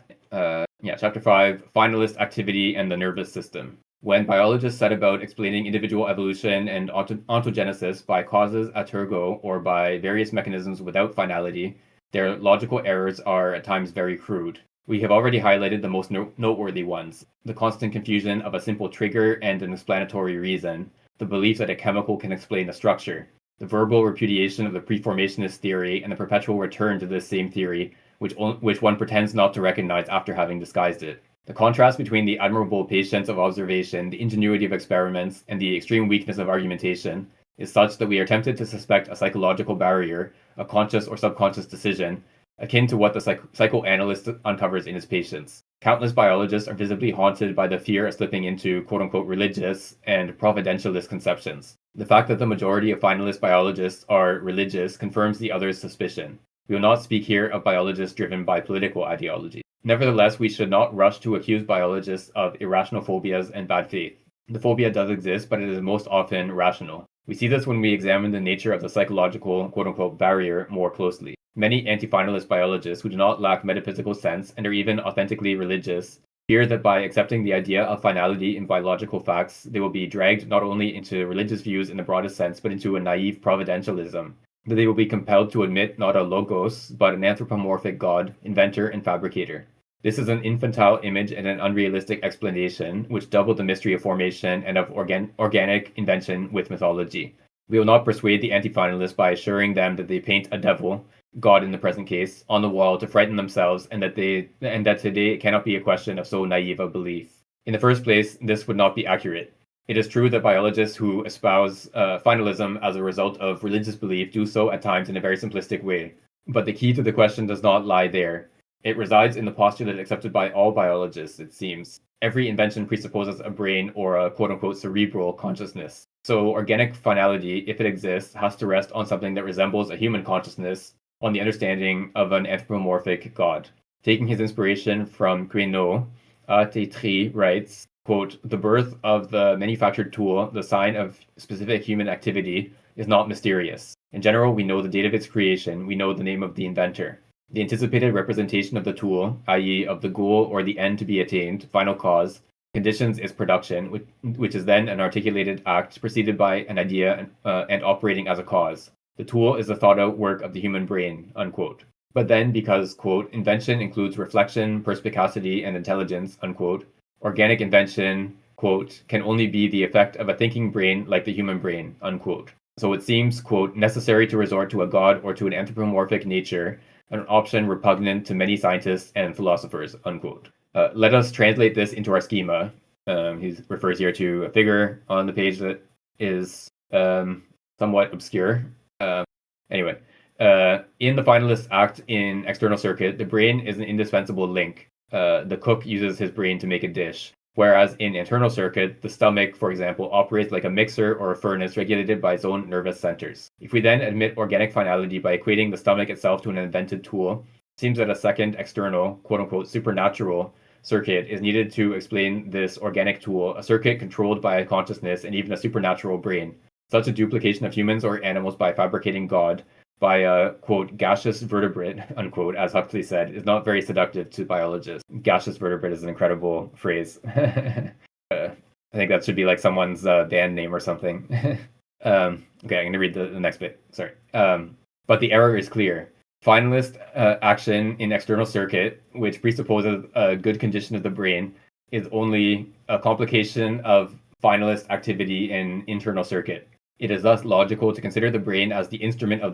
Chapter 5, Finalist Activity and the Nervous System. When biologists set about explaining individual evolution and ontogenesis by causes a tergo or by various mechanisms without finality, their logical errors are at times very crude. We have already highlighted the most noteworthy ones: the constant confusion of a simple trigger and an explanatory reason, the belief that a chemical can explain a structure, the verbal repudiation of the preformationist theory and the perpetual return to this same theory, which one pretends not to recognize after having disguised it. The contrast between the admirable patience of observation, the ingenuity of experiments, and the extreme weakness of argumentation is such that we are tempted to suspect a psychological barrier, a conscious or subconscious decision, akin to what the psychoanalyst uncovers in his patients. Countless biologists are visibly haunted by the fear of slipping into quote-unquote religious and providentialist conceptions. The fact that the majority of finalist biologists are religious confirms the other's suspicion. We will not speak here of biologists driven by political ideology. Nevertheless, we should not rush to accuse biologists of irrational phobias and bad faith. The phobia does exist, but it is most often rational. We see this when we examine the nature of the psychological quote-unquote barrier more closely. Many anti-finalist biologists who do not lack metaphysical sense and are even authentically religious fear that by accepting the idea of finality in biological facts, they will be dragged not only into religious views in the broadest sense, but into a naive providentialism. That they will be compelled to admit not a logos, but an anthropomorphic god, inventor, and fabricator. This is an infantile image and an unrealistic explanation, which double the mystery of formation and of organic invention with mythology. We will not persuade the anti-finalists by assuring them that they paint a devil, God in the present case, on the wall to frighten themselves, and that today it cannot be a question of so naive a belief. In the first place, this would not be accurate. It is true that biologists who espouse finalism as a result of religious belief do so at times in a very simplistic way. But the key to the question does not lie there. It resides in the postulate accepted by all biologists, it seems. Every invention presupposes a brain or a quote-unquote cerebral consciousness. So organic finality, if it exists, has to rest on something that resembles a human consciousness, on the understanding of an anthropomorphic god. Taking his inspiration from Queneau, Tétri writes, quote, "The birth of the manufactured tool, the sign of specific human activity, is not mysterious. In general, we know the date of its creation, we know the name of the inventor. The anticipated representation of the tool, i.e. of the goal or the end to be attained, final cause, conditions its production, which is then an articulated act preceded by an idea and operating as a cause. The tool is the thought-out work of the human brain," unquote. But then, because, quote, "invention includes reflection, perspicacity, and intelligence," unquote, organic invention, quote, "can only be the effect of a thinking brain like the human brain," unquote. So it seems, quote, necessary to resort to a god or to an anthropomorphic nature, an option repugnant to many scientists and philosophers, unquote. Let us translate this into our schema. He refers here to a figure on the page that is somewhat obscure. Anyway, in the finalist act in external circuit, the brain is an indispensable link. The cook uses his brain to make a dish. Whereas in internal circuit, the stomach, for example, operates like a mixer or a furnace regulated by its own nervous centers. If we then admit organic finality by equating the stomach itself to an invented tool, it seems that a second external, quote-unquote, supernatural circuit is needed to explain this organic tool, a circuit controlled by a consciousness and even a supernatural brain. Such a duplication of humans or animals by fabricating God, by a, quote, gaseous vertebrate, unquote, as Huxley said, is not very seductive to biologists. Gaseous vertebrate is an incredible phrase. I think that should be like someone's band name or something. Okay, I'm going to read the next bit. Sorry. But the error is clear. Finalist action in external circuit, which presupposes a good condition of the brain, is only a complication of finalist activity in internal circuit. It is thus logical to consider the brain as the instrument of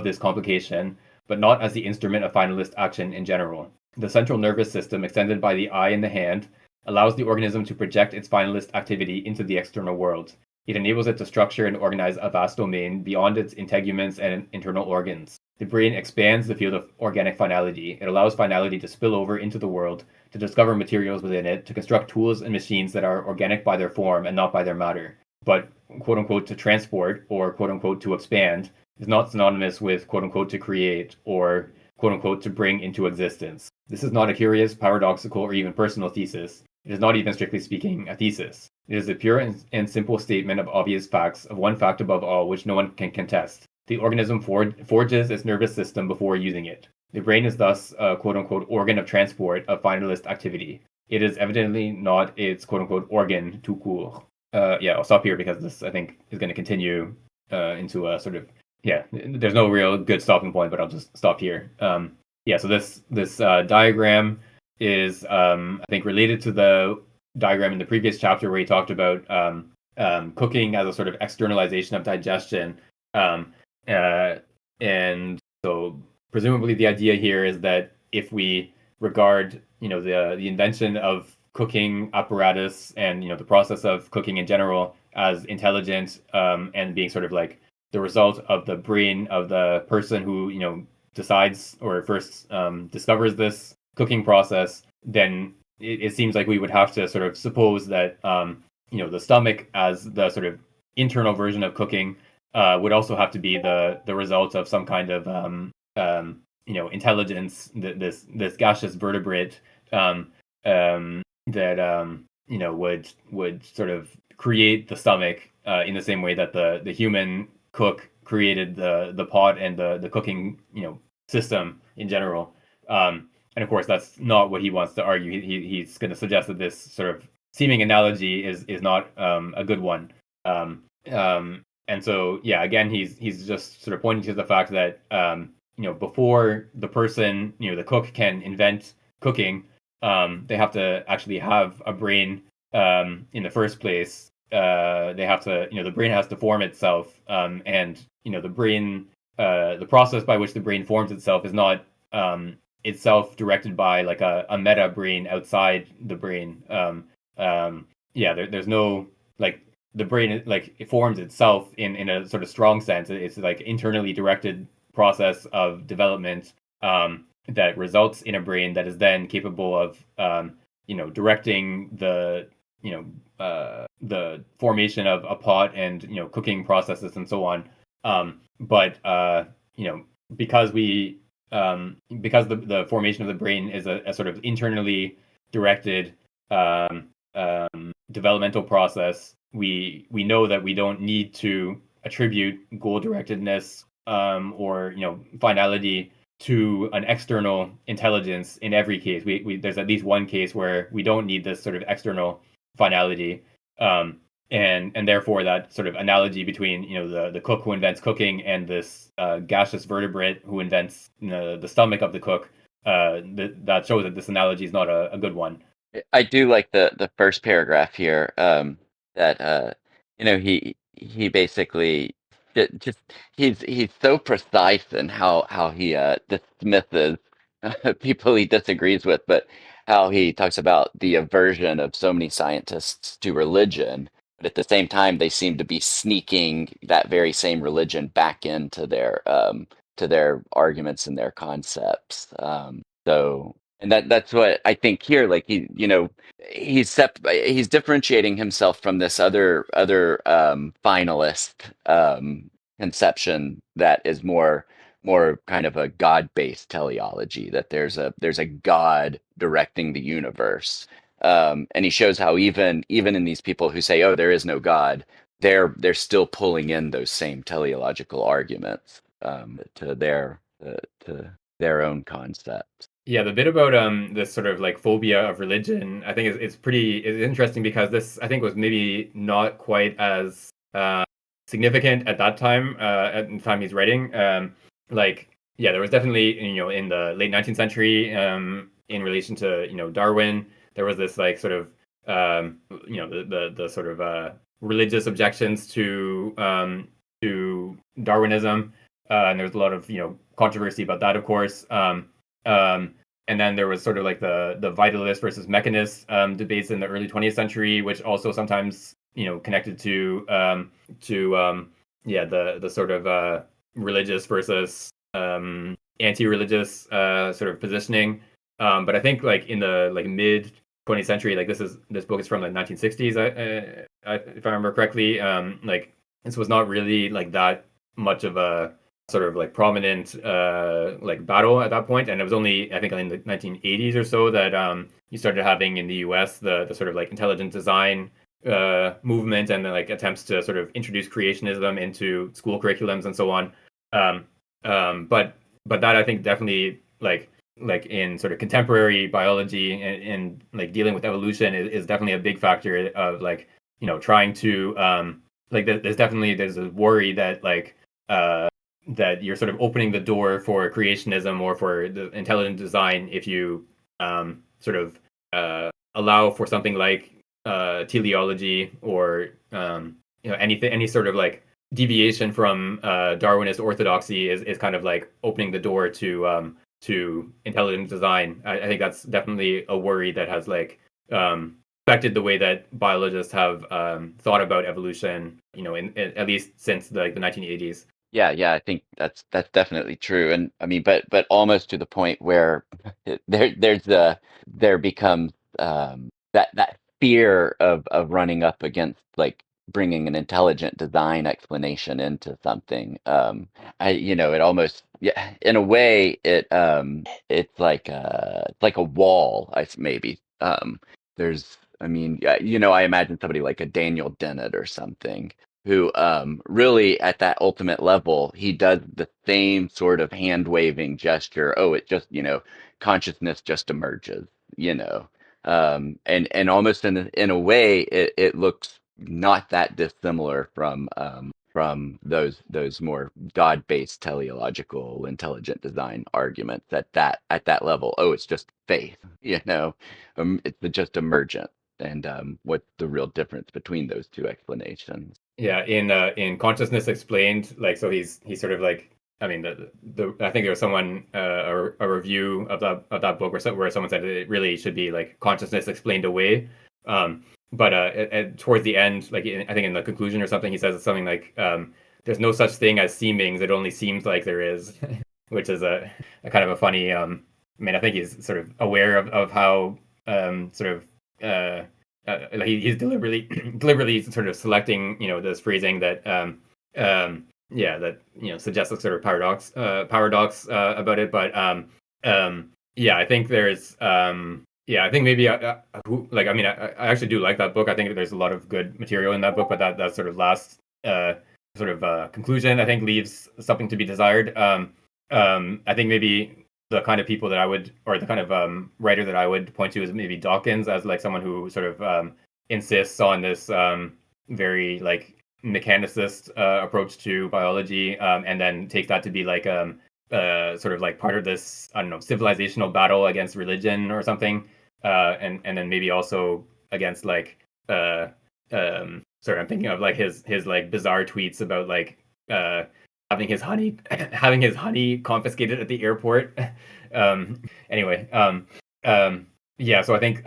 this complication, but not as the instrument of finalist action in general. The central nervous system, extended by the eye and the hand, allows the organism to project its finalist activity into the external world. It enables it to structure and organize a vast domain beyond its integuments and internal organs. The brain expands the field of organic finality. It allows finality to spill over into the world, to discover materials within it, to construct tools and machines that are organic by their form and not by their matter. But, quote unquote, to transport or, quote unquote, to expand is not synonymous with, quote unquote, to create or, quote unquote, to bring into existence. This is not a curious, paradoxical, or even personal thesis. It is not even strictly speaking a thesis. It is a pure and simple statement of obvious facts, of one fact above all, which no one can contest. The organism forges its nervous system before using it. The brain is thus a, quote unquote, organ of transport of finalist activity. It is evidently not its, quote unquote, organ tout court. I'll stop here because this, I think, is going to continue into a sort of, there's no real good stopping point, but I'll just stop here. So this diagram is, I think, related to the diagram in the previous chapter where he talked about cooking as a sort of externalization of digestion. And so presumably the idea here is that if we regard, the invention of cooking apparatus and the process of cooking in general as intelligent and being sort of like the result of the brain of the person who decides or first discovers this cooking process, then it seems like we would have to sort of suppose that the stomach as the sort of internal version of cooking would also have to be the result of some kind of intelligence, this gaseous vertebrate that would sort of create the stomach in the same way that the human cook created the pot and the cooking system in general. And of course, that's not what he wants to argue. He's going to suggest that this sort of seeming analogy is not a good one. And so, again, he's just sort of pointing to the fact that before the person, the cook can invent cooking, they have to actually have a brain in the first place. They have to, the brain has to form itself, and the brain, the process by which the brain forms itself is not itself directed by like a meta brain outside the brain. There's no like the brain like it forms itself in a sort of strong sense. It's like internally directed process of development that results in a brain that is then capable of directing the formation of a pot and cooking processes and so on. Because the formation of the brain is a sort of internally directed developmental process, we know that we don't need to attribute goal directedness or finality to an external intelligence in every case. There's at least one case where we don't need this sort of external finality, and therefore that sort of analogy between the cook who invents cooking and this gaseous vertebrate who invents the stomach of the cook, that shows that this analogy is not a good one. I do like the first paragraph here, that he basically just he's so precise in how he dismisses people he disagrees with, but how he talks about the aversion of so many scientists to religion, but at the same time they seem to be sneaking that very same religion back into their arguments and their concepts. So and that's what I think here. Like he's differentiating himself from this other finalist conception that is more kind of a God-based teleology, that there's a God directing the universe. And he shows how even in these people who say, oh, there is no God, they're still pulling in those same teleological arguments to their own concepts. Yeah, the bit about this sort of like phobia of religion, I think it's interesting because this I think was maybe not quite as significant at that time at the time he's writing. Like yeah, there was definitely in the late 19th century in relation to Darwin, there was this like sort of the sort of religious objections to Darwinism, and there was a lot of controversy about that, of course. And then there was sort of like the vitalist versus mechanist debates in the early 20th century, which also sometimes connected to the sort of religious versus anti-religious sort of positioning. But I think like in the like mid 20th century, like this book is from the 1960s, if I remember correctly. Like this was not really like that much of a sort of like prominent like battle at that point, and it was only I think in the 1980s or so that you started having in the US the sort of like intelligent design movement and the like attempts to sort of introduce creationism into school curriculums and so on. But that I think definitely like in sort of contemporary biology and like dealing with evolution is definitely a big factor of like trying to like there's a worry that like that you're sort of opening the door for creationism or for the intelligent design if you sort of allow for something like teleology or any sort of like deviation from Darwinist orthodoxy is kind of like opening the door to intelligent design. I think that's definitely a worry that has like affected the way that biologists have thought about evolution, at least since like the 1980s. Yeah, I think that's definitely true, and I mean, but almost to the point where there becomes that fear of running up against like bringing an intelligent design explanation into something. It almost, yeah, in a way it's like a wall, maybe. There's I mean, yeah, I imagine somebody like a Daniel Dennett or something who really at that ultimate level, he does the same sort of hand waving gesture. Oh, it just, consciousness just emerges, and almost in a way, it looks not that dissimilar from those more God-based teleological intelligent design arguments at that level. Oh, it's just faith, it's just emergent. And what's the real difference between those two explanations? Yeah, in Consciousness Explained, like so he's sort of like I mean the I think there was someone a review of that book where someone said it really should be like consciousness explained away. But towards the end, like I think in the conclusion or something, he says something like there's no such thing as seemings; it only seems like there is, which is a kind of a funny. I mean, I think he's sort of aware of how sort of he's deliberately sort of selecting this phrasing that that suggests a sort of paradox about it, but yeah, I think there's I think maybe like I mean I actually do like that book. I think there's a lot of good material in that book, but that sort of last sort of conclusion I think leaves something to be desired. I think maybe the kind of people that I would, or the kind of writer that I would point to is maybe Dawkins as like someone who sort of insists on this very like mechanicist approach to biology, and then takes that to be like sort of like part of this I don't know civilizational battle against religion or something, and then maybe also against like sorry I'm thinking of like his like bizarre tweets about like having his honey having his honey confiscated at the airport. Anyway, yeah. So I think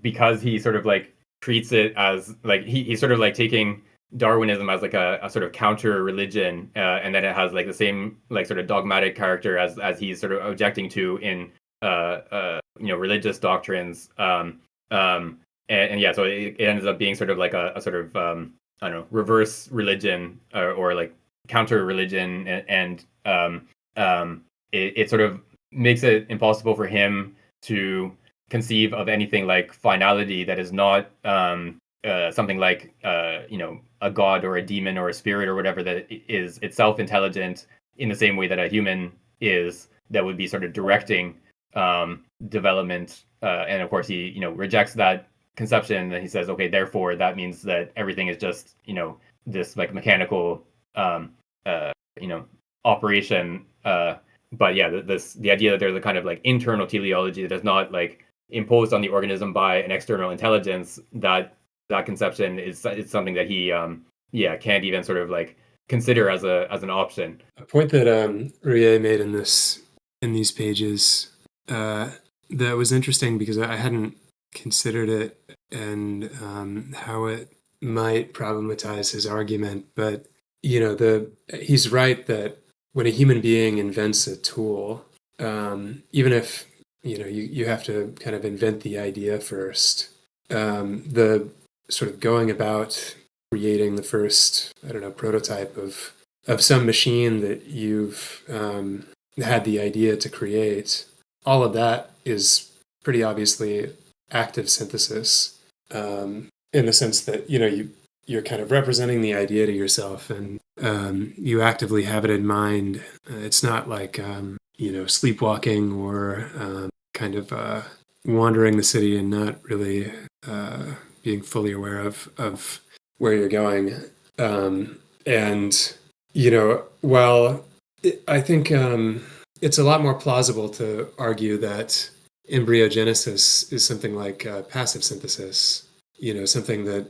because he sort of like treats it as like he's sort of like taking Darwinism as like a sort of counter religion, and then it has like the same like sort of dogmatic character as he's sort of objecting to in religious doctrines. And yeah, so it ends up being sort of like a sort of I don't know, reverse religion or like counter religion, and it sort of makes it impossible for him to conceive of anything like finality that is not something like a god or a demon or a spirit or whatever that is itself intelligent in the same way that a human is, that would be sort of directing development. And of course, he rejects that conception, and he says, okay, therefore that means that everything is just this like mechanical operation. But yeah, the idea that there's a kind of like internal teleology that is not like imposed on the organism by an external intelligence, that conception is it's something that he can't even sort of like consider as an option. A point that Ruyer made in these pages that was interesting because I hadn't considered it and how it might problematize his argument, but he's right that when a human being invents a tool, even if you have to kind of invent the idea first, the sort of going about creating the first, I don't know, prototype of some machine that you've had the idea to create, all of that is pretty obviously active synthesis, in the sense that you're kind of representing the idea to yourself, and you actively have it in mind. It's not like sleepwalking or kind of wandering the city and not really being fully aware of where you're going. And while I think it's a lot more plausible to argue that embryogenesis is something like passive synthesis, something that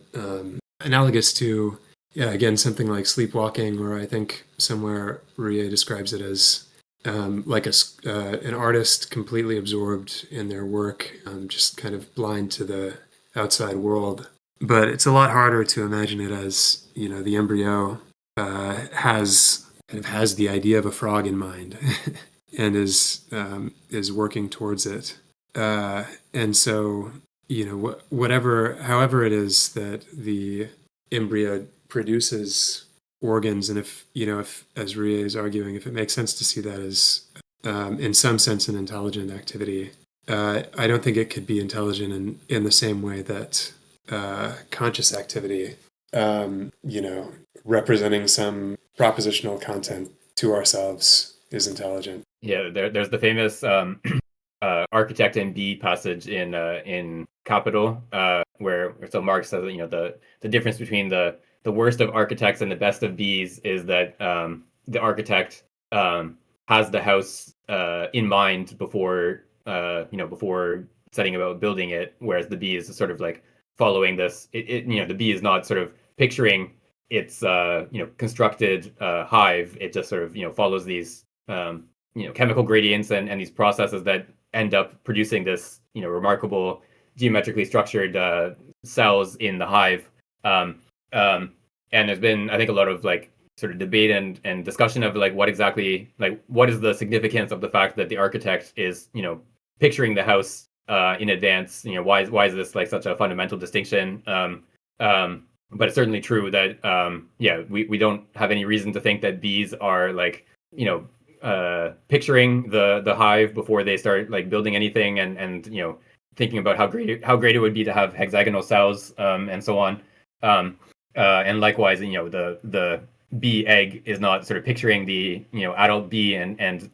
analogous to, again, something like sleepwalking, or I think somewhere Ruyer describes it as like an artist completely absorbed in their work, just kind of blind to the outside world. But it's a lot harder to imagine it as, the embryo has the idea of a frog in mind and is working towards it. And so, however it is that the embryo produces organs, and if as Ruyer is arguing, if it makes sense to see that as in some sense an intelligent activity, I don't think it could be intelligent in the same way that conscious activity, representing some propositional content to ourselves, is intelligent. Yeah, there's the famous architect and bee passage in Capital, where so Marx says that, the difference between the worst of architects and the best of bees is that the architect has the house in mind before before setting about building it, whereas the bee is sort of like following this. The bee is not sort of picturing its constructed hive. It just sort of follows these chemical gradients and these processes that end up producing this remarkable geometrically structured cells in the hive. And there's been, I think, a lot of like sort of debate and discussion of like what exactly, like what is the significance of the fact that the architect is picturing the house in advance. Why is this like such a fundamental distinction? But it's certainly true that we don't have any reason to think that bees are like picturing the hive before they start like building anything, and thinking about how great it would be to have hexagonal cells, and so on. And likewise, the bee egg is not sort of picturing the adult bee and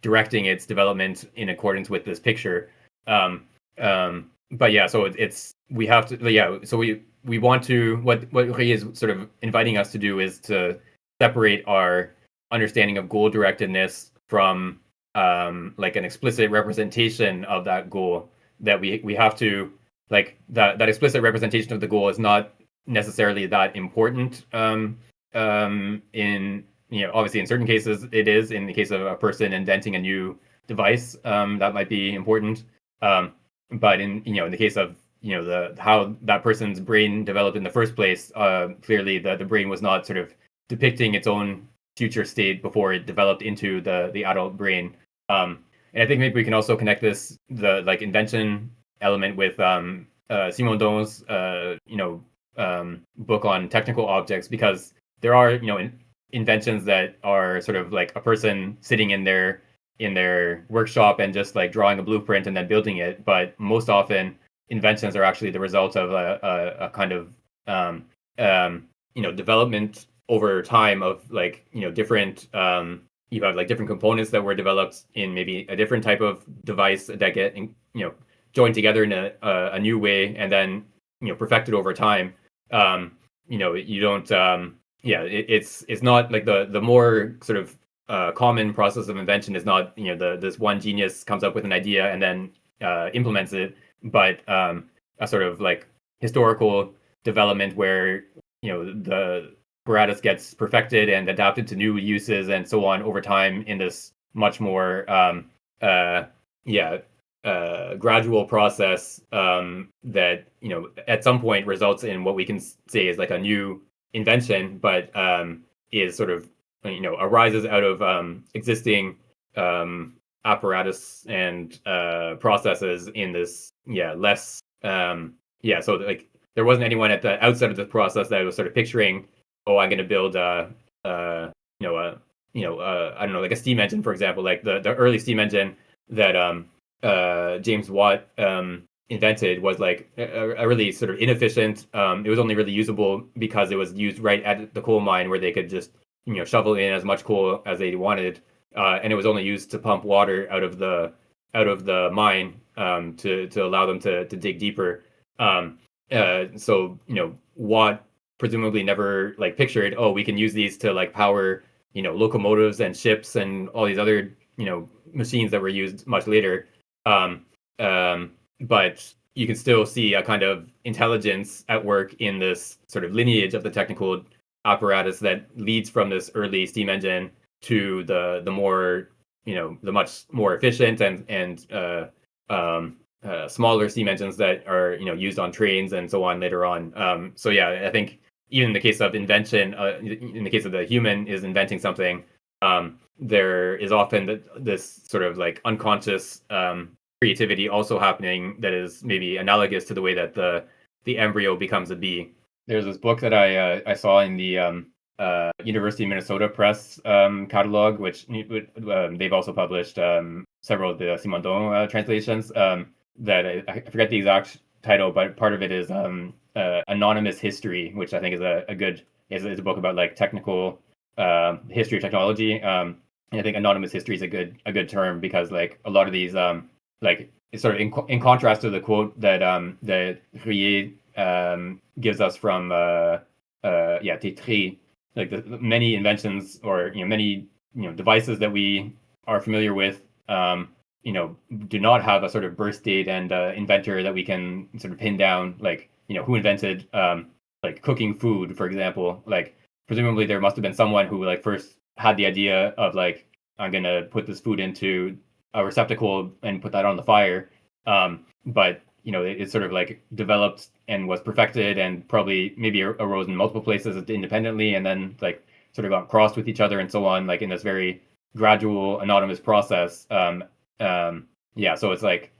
directing its development in accordance with this picture. But yeah, so it's we have to so we want to, what he is sort of inviting us to do is to separate our understanding of goal directedness from like an explicit representation of that goal. That we have to, like, that explicit representation of the goal is not necessarily that important in obviously in certain cases it is. In the case of a person inventing a new device, that might be important. But in the case of the how that person's brain developed in the first place, clearly the brain was not sort of depicting its own future state before it developed into the adult brain. And I think maybe we can also connect the like invention element with Simondon's book on technical objects, because there are inventions that are sort of like a person sitting in their workshop and just like drawing a blueprint and then building it. But most often inventions are actually the result of a kind of development over time of like different you have like different components that were developed in maybe a different type of device that get joined together in a new way and then perfected over time. You don't it's not like the more sort of common process of invention is not this one genius comes up with an idea and then implements it, but a sort of like historical development where the apparatus gets perfected and adapted to new uses and so on over time in this much more gradual process that at some point results in what we can say is like a new invention, but is sort of arises out of existing apparatus and processes in this less so like there wasn't anyone at the outset of the process that was sort of picturing, oh, I'm going to build I don't know, like a steam engine, for example. Like the early steam engine that James Watt invented was like a really sort of inefficient. It was only really usable because it was used right at the coal mine where they could just shovel in as much coal as they wanted, and it was only used to pump water out of the mine to allow them to dig deeper. So Watt presumably never like pictured, oh, we can use these to like power locomotives and ships and all these other machines that were used much later. But you can still see a kind of intelligence at work in this sort of lineage of the technical apparatus that leads from this early steam engine to the more the much more efficient and smaller steam engines that are used on trains and so on later on. So yeah, I think even in the case of invention, in the case of the human is inventing something, there is often this sort of like unconscious creativity also happening that is maybe analogous to the way that the embryo becomes a bee. There's this book that I saw in the University of Minnesota Press catalog, which they've also published several of the Simondon translations. That I forget the exact title, but part of it is Anonymous History, which I think is is a book about like technical history of technology. And I think anonymous history is a good term because like a lot of these like it's sort of in contrast to the quote that Ruyer gives us from Tétri, like the many inventions or many devices that we are familiar with do not have a sort of birth date and inventor that we can sort of pin down, like who invented like cooking food, for example. Like presumably there must have been someone who like first had the idea of like, I'm gonna put this food into a receptacle and put that on the fire, but it sort of like developed and was perfected and probably maybe arose in multiple places independently and then like sort of got crossed with each other and so on, like in this very gradual anonymous process. So it's like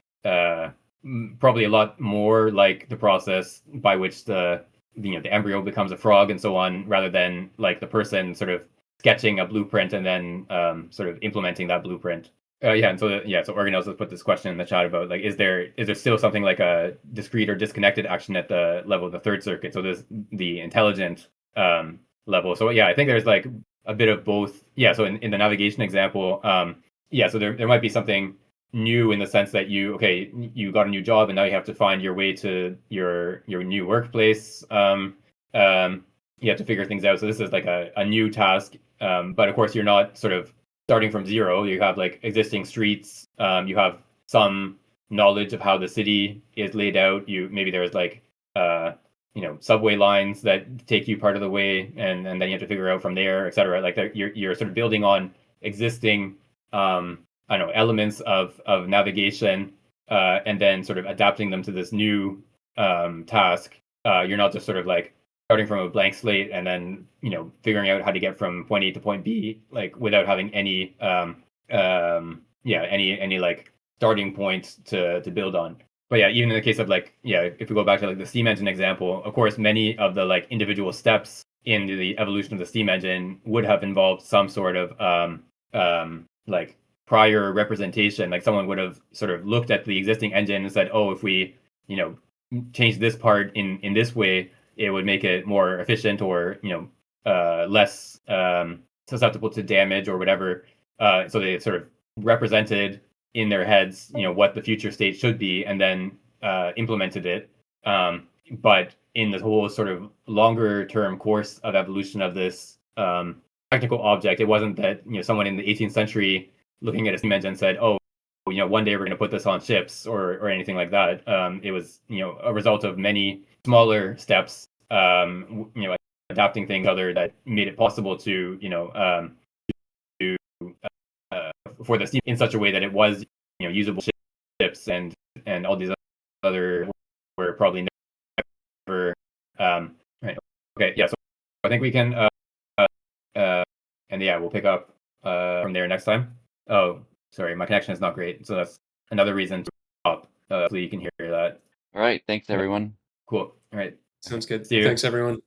probably a lot more like the process by which the embryo becomes a frog and so on, rather than like the person sort of sketching a blueprint and then sort of implementing that blueprint. So Organelles has put this question in the chat about like, is there still something like a discrete or disconnected action at the level of the third circuit? So there's the intelligent level. So yeah, I think there's like a bit of both. Yeah, so in the navigation example, so there might be something new in the sense that you got a new job and now you have to find your way to your new workplace. You have to figure things out. So this is like a new task, but of course you're not sort of starting from zero. You have like existing streets. You have some knowledge of how the city is laid out. Maybe there's like subway lines that take you part of the way, and then you have to figure out from there, etc. Like you're sort of building on existing I don't know, elements of navigation, and then sort of adapting them to this new task. You're not just sort of like starting from a blank slate and then figuring out how to get from point A to point B, like without having any any like starting points to build on. But yeah, even in the case of like, if we go back to like the steam engine example, of course, many of the like individual steps in the evolution of the steam engine would have involved some sort of like prior representation. Like someone would have sort of looked at the existing engine and said, oh, if we change this part in this way, it would make it more efficient, or less susceptible to damage or whatever. So they sort of represented in their heads what the future state should be, and then implemented it. But in the whole sort of longer term course of evolution of this technical object, it wasn't that someone in the 18th century looking at a steam engine said, oh, one day we're going to put this on ships, or anything like that. It was a result of many smaller steps, adapting things other that made it possible to for the steam in such a way that it was usable ships, and all these other were probably never right. Okay, yeah, so I think we can and yeah, we'll pick up from there next time. Oh, sorry, my connection is not great, so that's another reason to stop, so you can hear that. All right, thanks everyone. Cool. All right, Sounds good. see you. Thanks everyone.